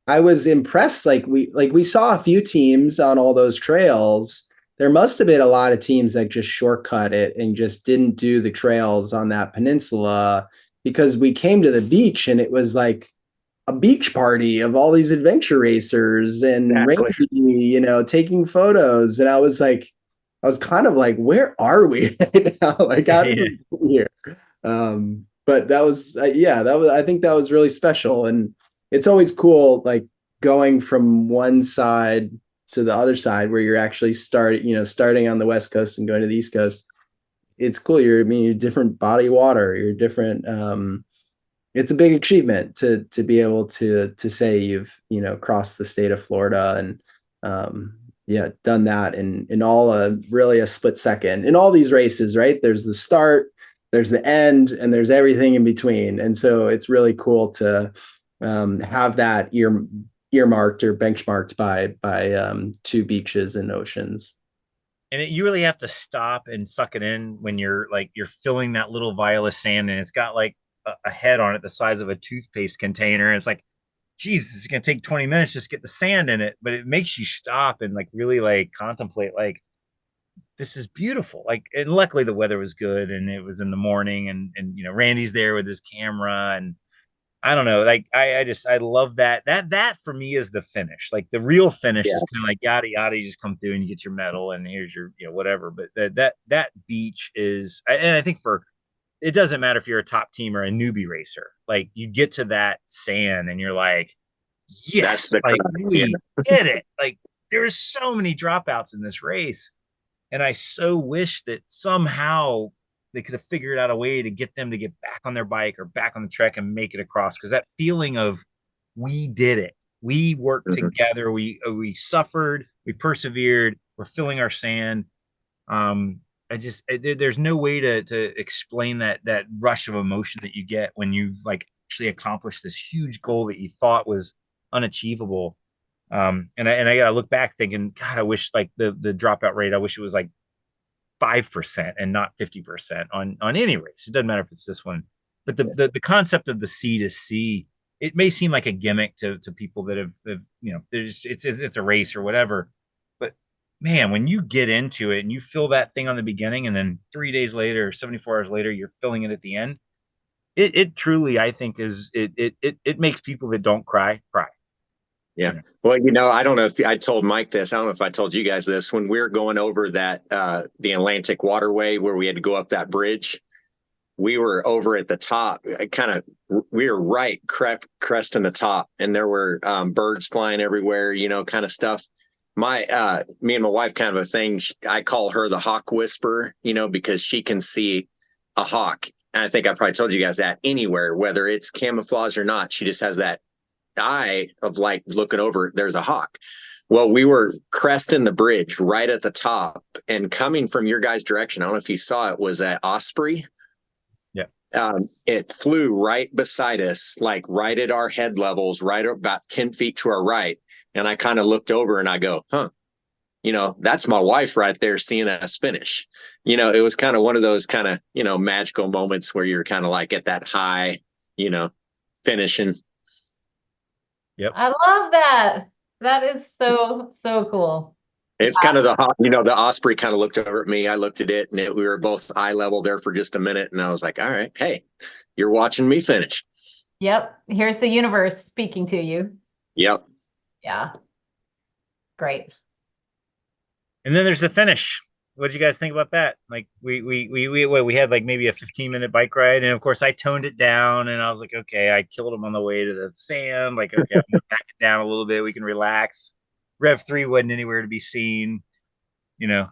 I was impressed. We saw a few teams on all those trails. There must have been a lot of teams that just shortcut it and just didn't do the trails on that peninsula, because we came to the beach and it was like a beach party of all these adventure racers and Exactly. Randy, taking photos. And I was kind of like, where are we right now? Like, how did we get here? But that was, I think that was really special. And it's always cool, like going from one side to the other side where you're actually starting on the West Coast and going to the East Coast. It's cool. You're different body of water. You're different. It's a big achievement to be able to say you've crossed the state of Florida and done that in all really a split second in all these races, right? There's the start, there's the end, and there's everything in between. And so it's really cool to have that earmarked or benchmarked by two beaches and oceans. And you really have to stop and suck it in when you're filling that little vial of sand, and it's got like a head on it the size of a toothpaste container. And it's like, Jesus, it's gonna take 20 minutes just to get the sand in it, but it makes you stop and like really like contemplate, like, this is beautiful. Like, and luckily the weather was good and it was in the morning, and Randy's there with his camera, and I don't know, like I love that for me is the finish. Like the real finish Yeah. is kind of like yada yada, you just come through and you get your medal and here's your whatever. But that beach is, and I think for, it doesn't matter if you're a top team or a newbie racer, like you get to that sand and you're like, That's yes, the like yeah. we did it. Like there's so many dropouts in this race, and I so wish that somehow they could have figured out a way to get them to get back on their bike or back on the trek and make it across. Because that feeling of, we did it, we worked Mhm. together, we suffered, we persevered, we're filling our sand. There's no way to explain that rush of emotion that you get when you've like actually accomplished this huge goal that you thought was unachievable. And I gotta look back thinking, God, I wish like the dropout rate, I wish it was like 5% and not 50% on any race. It doesn't matter if it's this one, but the concept of the C to C, it may seem like a gimmick to people that have there's it's a race or whatever, but man, when you get into it and you fill that thing on the beginning, and then 3 days later, 74 hours later, you're filling it at the end, it truly, I think, is it makes people that don't cry. Yeah. Well, I don't know if I told Mike this. I don't know if I told you guys this. When we were going over that, the Atlantic waterway where we had to go up that bridge, we were over at the top, we were right cresting the top, and there were birds flying everywhere, kind of stuff. Me and my wife, kind of a thing. I call her the hawk whisperer, because she can see a hawk. And I think I probably told you guys that anywhere, whether it's camouflage or not, she just has that eye of like looking over, there's a hawk. Well, we were cresting the bridge right at the top, and coming from your guys' direction, I don't know if you saw it, was an osprey. Yeah. It flew right beside us, like right at our head levels, right about 10 feet to our right. And I kind of looked over and I go, that's my wife right there seeing us finish. It was kind of one of those kind of, magical moments where you're kind of like at that high, finishing. Yep. I love that. That is so cool. It's kind of the osprey kind of looked over at me. I looked at it, and we were both eye level there for just a minute. And I was like, all right, hey, you're watching me finish. Yep. Here's the universe speaking to you. Yep. Yeah. Great. And then there's the finish. What'd you guys think about that? Like we had like maybe a 15-minute bike ride, and of course I toned it down, and I was like, okay, I killed him on the way to the sand. Like, okay, I'm gonna back it down a little bit. We can relax. Rev 3 wasn't anywhere to be seen. You know,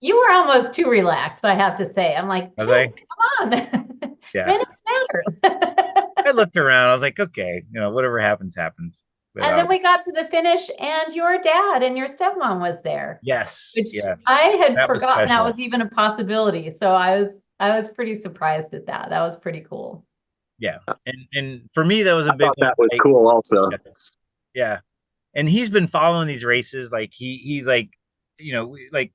You were almost too relaxed, I have to say. I'm like, was come I? on. Yeah. Minutes matter. I looked around. I was like, okay, whatever happens, happens. But And then we got to the finish, and your dad and your stepmom was there, yes, which yes, I had that was forgotten that special. was even a possibility. So I was pretty surprised at that. That was pretty cool. Yeah, and for me that was a I big thought one. that was Like, cool also. yeah, and he's been following these races. Like he's like, like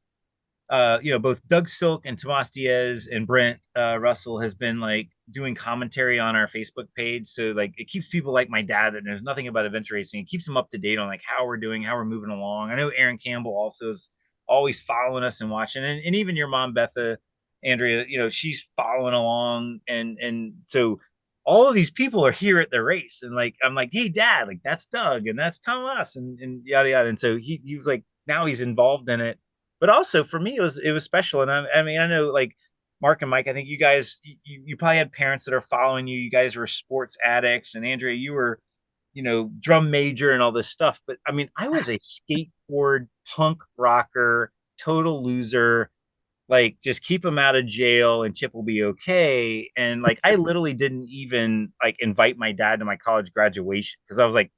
both Doug Silk and Tomas Diaz and Brent Russell has been like doing commentary on our Facebook page. So like it keeps people like my dad that knows nothing about adventure racing. It keeps them up to date on like how we're doing, how we're moving along. I know Aaron Campbell also is always following us and watching, and even your mom Betha, Andrea, she's following along, and so all of these people are here at the race, and like I'm like, hey dad, like that's Doug and that's Thomas and yada yada, and so he was like now he's involved in it. But also for me it was special, and I mean I know like Mark and Mike, I think you guys you probably had parents that are following you. You guys were sports addicts, and Andrea, you were drum major and all this stuff. But I mean I was a skateboard punk rocker, total loser, like just keep him out of jail and Chip will be okay. And like I literally didn't even like invite my dad to my college graduation because I was like,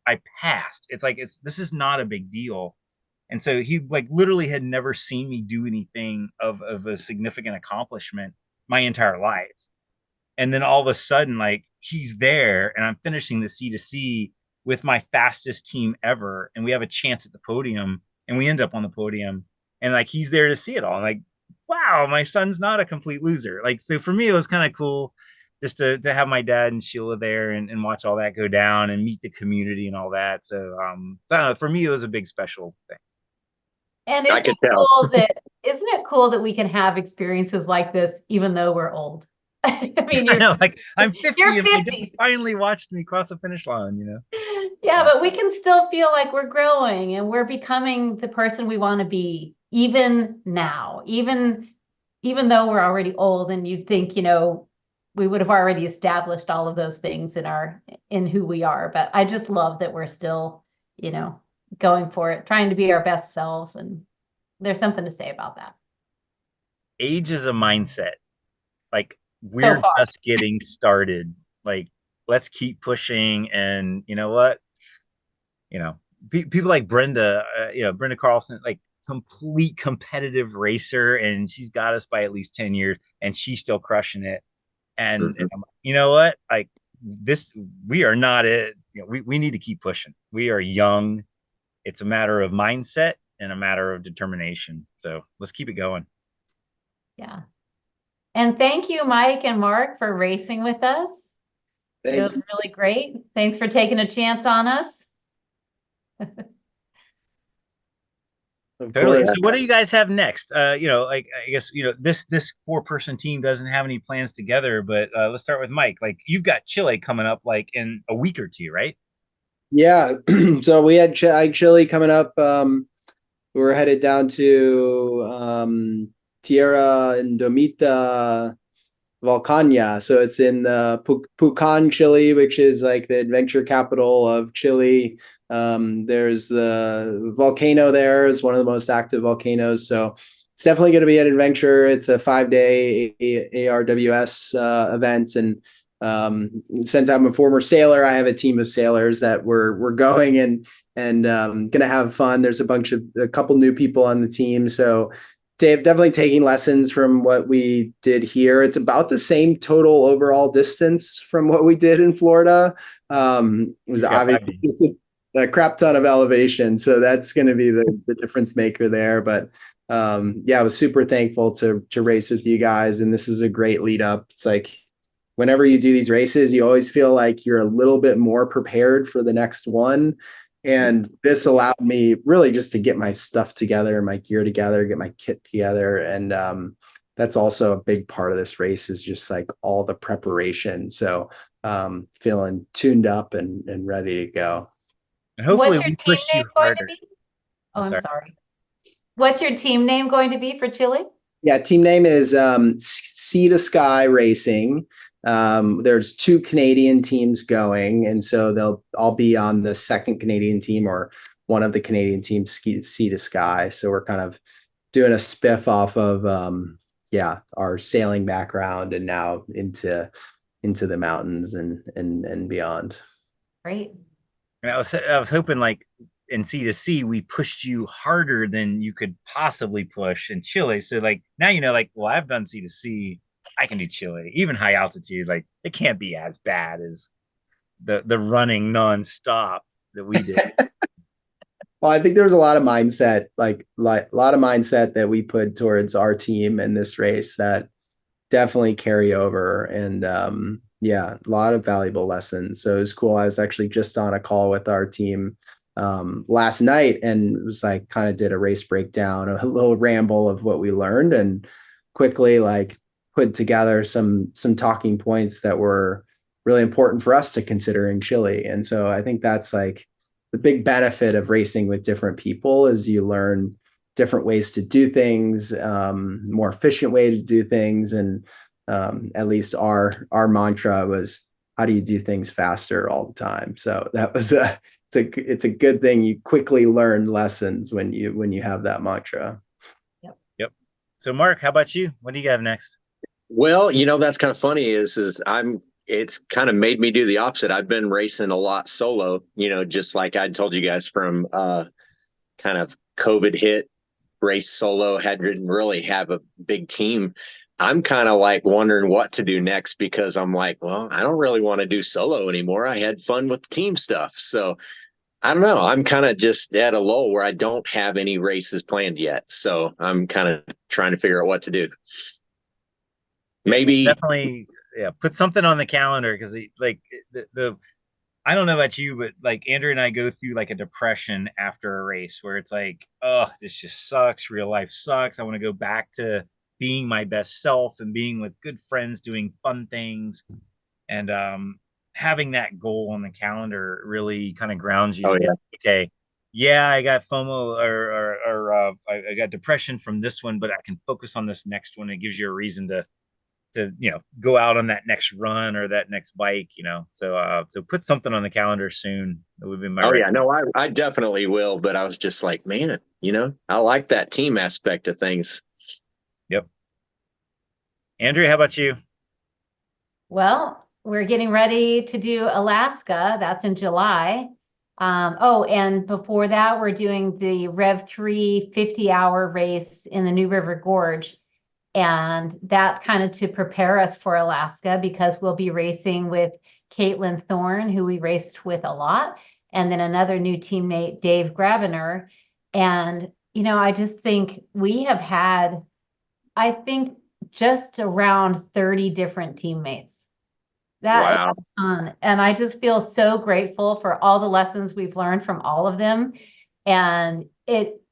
I passed. It's like this is not a big deal. And so he like literally had never seen me do anything of a significant accomplishment my entire life. And then all of a sudden, like he's there and I'm finishing the C to C with my fastest team ever. And we have a chance at the podium and we end up on the podium. And like he's there to see it all. And like, wow, my son's not a complete loser. Like, so for me, it was kind of cool just to have my dad and Sheila there and watch all that go down and meet the community and all that. So I don't know, for me, it was a big special thing. And I could tell. isn't it cool that we can have experiences like this even though we're old? I mean, I know, like I'm 50 you're and my 50. dad finally watched me cross the finish line, Yeah, but we can still feel like we're growing and we're becoming the person we want to be, even now, even though we're already old and you'd think, we would have already established all of those things in who we are. But I just love that we're still, going for it, trying to be our best selves. And there's something to say about that. Age is a mindset. Like So we're far. just getting started. Like let's keep pushing. And you know what? People like Brenda, Brenda Carlson, like complete competitive racer, and she's got us by at least 10 years, and she's still crushing it. And I'm like, you know what? Like this, we are not it. We need to keep pushing. We are young. It's a matter of mindset and a matter of determination. So let's keep it going. Yeah. And thank you, Mike and Mark, for racing with us. It was really great. Thanks for taking a chance on us. Totally. So what do you guys have next? Like I guess this 4-person team doesn't have any plans together, but let's start with Mike. Like you've got Chile coming up like in a week or two, right? Yeah. So we had Chile coming up. We were headed down to Tierra Indomita Volcania. So it's in Pucón, Chile, which is like the adventure capital of Chile. There's the volcano there is one of the most active volcanoes. So it's definitely going to be an adventure. It's a 5-day ARWS event. And since I'm a former sailor, I have a team of sailors that we're going and gonna have fun. There's a couple new people on the team, so definitely taking lessons from what we did here. It's about the same total overall distance from what we did in Florida. It was obviously a crap ton of elevation, so that's going to be the difference maker there. But I was super thankful to race with you guys, and this is a great lead up. It's like whenever you do these races, you always feel like you're a little bit more prepared for the next one. And this allowed me really just to get my stuff together, my gear together, get my kit together. And that's also a big part of this race is just like all the preparation. So feeling tuned up and ready to go. And hopefully What's your we team push name you going to harder. be? Oh, I'm sorry. What's your team name going to be for Chile? Yeah, team name is Sea to Sky Racing. There's 2 Canadian teams going, and so they'll all be on the second Canadian team or one of the Canadian teams, Sea to Sky. So we're kind of doing a spiff off of our sailing background and now into the mountains and beyond. Great. And I was hoping like in C2C we pushed you harder than you could possibly push in Chile. So like now like, well, I've done C2C, I can do Chile, even high altitude. Like it can't be as bad as the running nonstop that we did. Well, I think there was a lot of mindset, like a lot of mindset that we put towards our team in this race that definitely carry over. And a lot of valuable lessons. So it was cool. I was actually just on a call with our team last night, and it was like kind of did a race breakdown, a little ramble of what we learned, and quickly like put together some talking points that were really important for us to consider in Chile. And so I think that's like the big benefit of racing with different people is you learn different ways to do things, more efficient way to do things. And at least our mantra was, how do you do things faster all the time? So that was it's a good thing. You quickly learn lessons when you have that mantra. Yep. So Mark, how about you? What do you have next? Well, that's kind of funny it's kind of made me do the opposite. I've been racing a lot solo, just like I told you guys from kind of COVID hit, race solo, didn't really have a big team. I'm kind of like wondering what to do next because I'm like, well, I don't really want to do solo anymore. I had fun with the team stuff. So I don't know. I'm kind of just at a lull where I don't have any races planned yet. So I'm kind of trying to figure out what to do. Maybe Definitely, yeah, put something on the calendar because like the I don't know about you, but like Andrew and I go through like a depression after a race where it's like, oh, this just sucks. Real life sucks. I want to go back to being my best self and being with good friends, doing fun things, and having that goal on the calendar really kind of grounds you. oh yeah. Okay, yeah, I got FOMO or I got depression from this one, but I can focus on this next one. It gives you a reason to go out on that next run or that next bike. So put something on the calendar soon. That would be my Oh yeah, no, I definitely will. But I was just like, man, I like that team aspect of things. Yep. Andrea, how about you? Well, we're getting ready to do Alaska. That's in July. And before that, we're doing the Rev 3 50-hour race in the New River Gorge. And that kind of to prepare us for Alaska because we'll be racing with Caitlin Thorne, who we raced with a lot, and then another new teammate, Dave Grabiner. And, I just think we have had, I think, just around 30 different teammates. That is Wow. a ton. And I just feel so grateful for all the lessons we've learned from all of them. And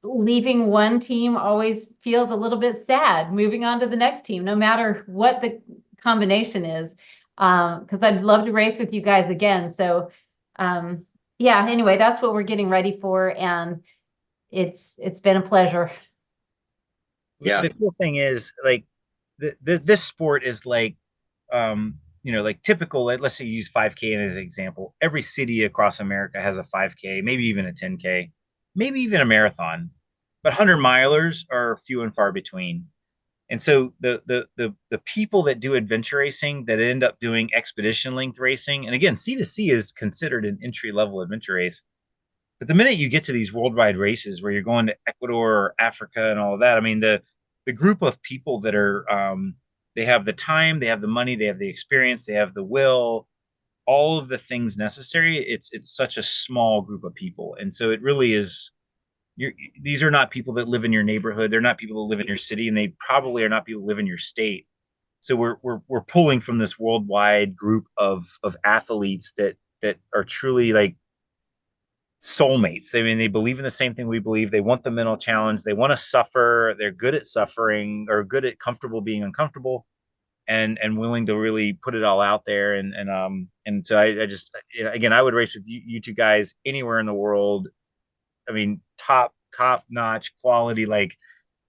leaving one team always feels a little bit sad, moving on to the next team, no matter what the combination is. Because I'd love to race with you guys again. So anyway, that's what we're getting ready for. And it's been a pleasure. Yeah. The cool thing is like this sport is like like typical, let's say you use 5K as an example. Every city across America has a 5K, maybe even a 10K, maybe even a marathon. But 100 milers are few and far between. And so the people that do adventure racing that end up doing expedition length racing, and again, C2C is considered an entry level adventure race. But the minute you get to these worldwide races where you're going to Ecuador or Africa and all of that, I mean, the group of people that are they have the time, they have the money, they have the experience, they have the will, all of the things necessary. It's such a small group of people, and so it really is. These are not people that live in your neighborhood. They're not people that live in your city, and they probably are not people who live in your state. So we're pulling from this worldwide group of athletes that are truly like soulmates. I mean, they believe in the same thing we believe. They want the mental challenge. They want to suffer. They're good at suffering or good at comfortable being uncomfortable and willing to really put it all out there. And so I just, again, I would race with you two guys anywhere in the world. I mean, top top-notch quality, like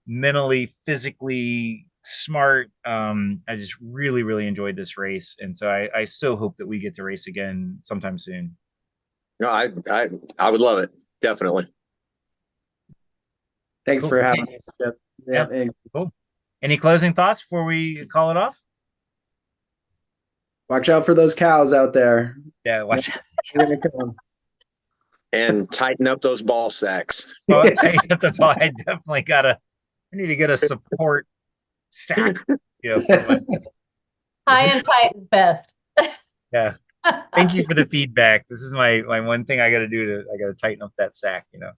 mentally, physically smart. I just really, really enjoyed this race. And so I so hope that we get to race again sometime soon. No, I would love it. Definitely. Thanks Cool. for having us, Chip. Yeah. And Cool. Any closing thoughts before we call it off? watch out for those cows out there. Yeah, watch out. They're gonna come. And tighten up those ball sacks. Well, I'll tell you at the ball, I need to get a support sack. You know, for High and tight is best. yeah. Thank you for the feedback. This is my one thing I got to tighten up that sack, you know.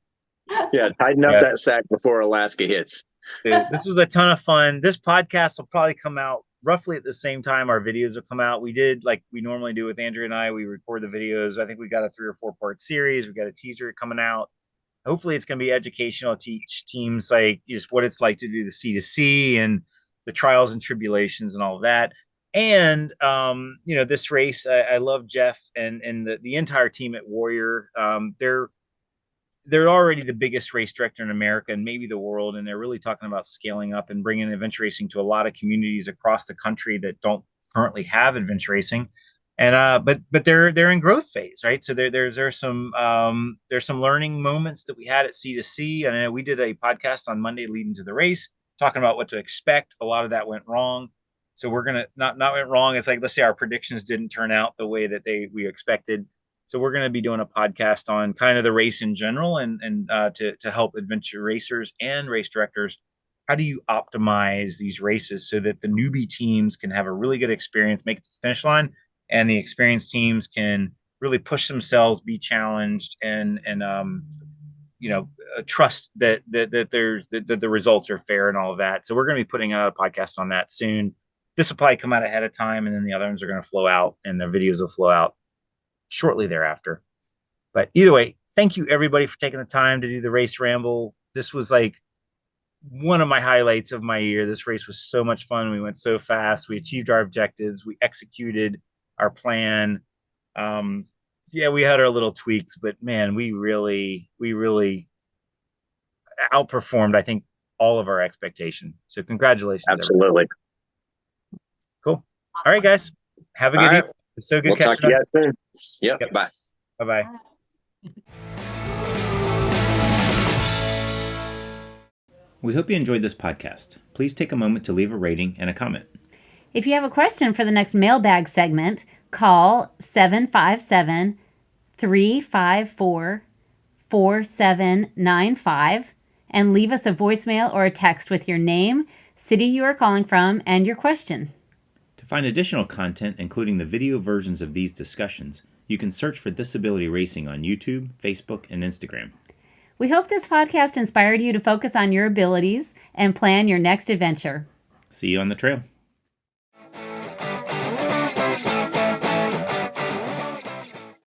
Yeah, tighten up Yeah. that sack before Alaska hits. Dude, this was a ton of fun. This podcast will probably come out roughly at the same time our videos will come out. We did like we normally do with Andrea and I. We record the videos. I think we got a 3 or 4 part series. We got a teaser coming out. Hopefully it's going to be educational, teach teams like just what it's like to do the C2C and the trials and tribulations and all of that. And this race, I love Jeff and the entire team at Warrior. They're already the biggest race director in America and maybe the world, and they're really talking about scaling up and bringing adventure racing to a lot of communities across the country that don't currently have adventure racing. And but they're in growth phase, right? So there's some learning moments that we had at C2C. And I know we did a podcast on Monday leading to the race, talking about what to expect. A lot of that went wrong. So we're gonna not went wrong. It's like, let's say our predictions didn't turn out the way that we expected. So we're going to be doing a podcast on kind of the race in general and to help adventure racers and race directors. How do you optimize these races so that the newbie teams can have a really good experience, make it to the finish line, and the experienced teams can really push themselves, be challenged, and trust that the results are fair and all of that. So we're going to be putting out a podcast on that soon. This will probably come out ahead of time, and then the other ones are going to flow out, and the videos will flow out shortly thereafter. But either way, thank you everybody for taking the time to do the race ramble. This was like one of my highlights of my year. This race was so much fun. We went so fast. We achieved our objectives. We executed our plan. We had our little tweaks, but man, we really outperformed, I think, all of our expectation. So congratulations. Absolutely. Everybody. Cool. All right, guys. Have a good evening. It's so good We'll talk catching to up. you guys soon. Yep. Bye. Bye-bye. We hope you enjoyed this podcast. Please take a moment to leave a rating and a comment. If you have a question for the next mailbag segment, call 757-354-4795 and leave us a voicemail or a text with your name, city you are calling from, and your question. To find additional content, including the video versions of these discussions, you can search for Disability Racing on YouTube, Facebook, and Instagram. We hope this podcast inspired you to focus on your abilities and plan your next adventure. See you on the trail.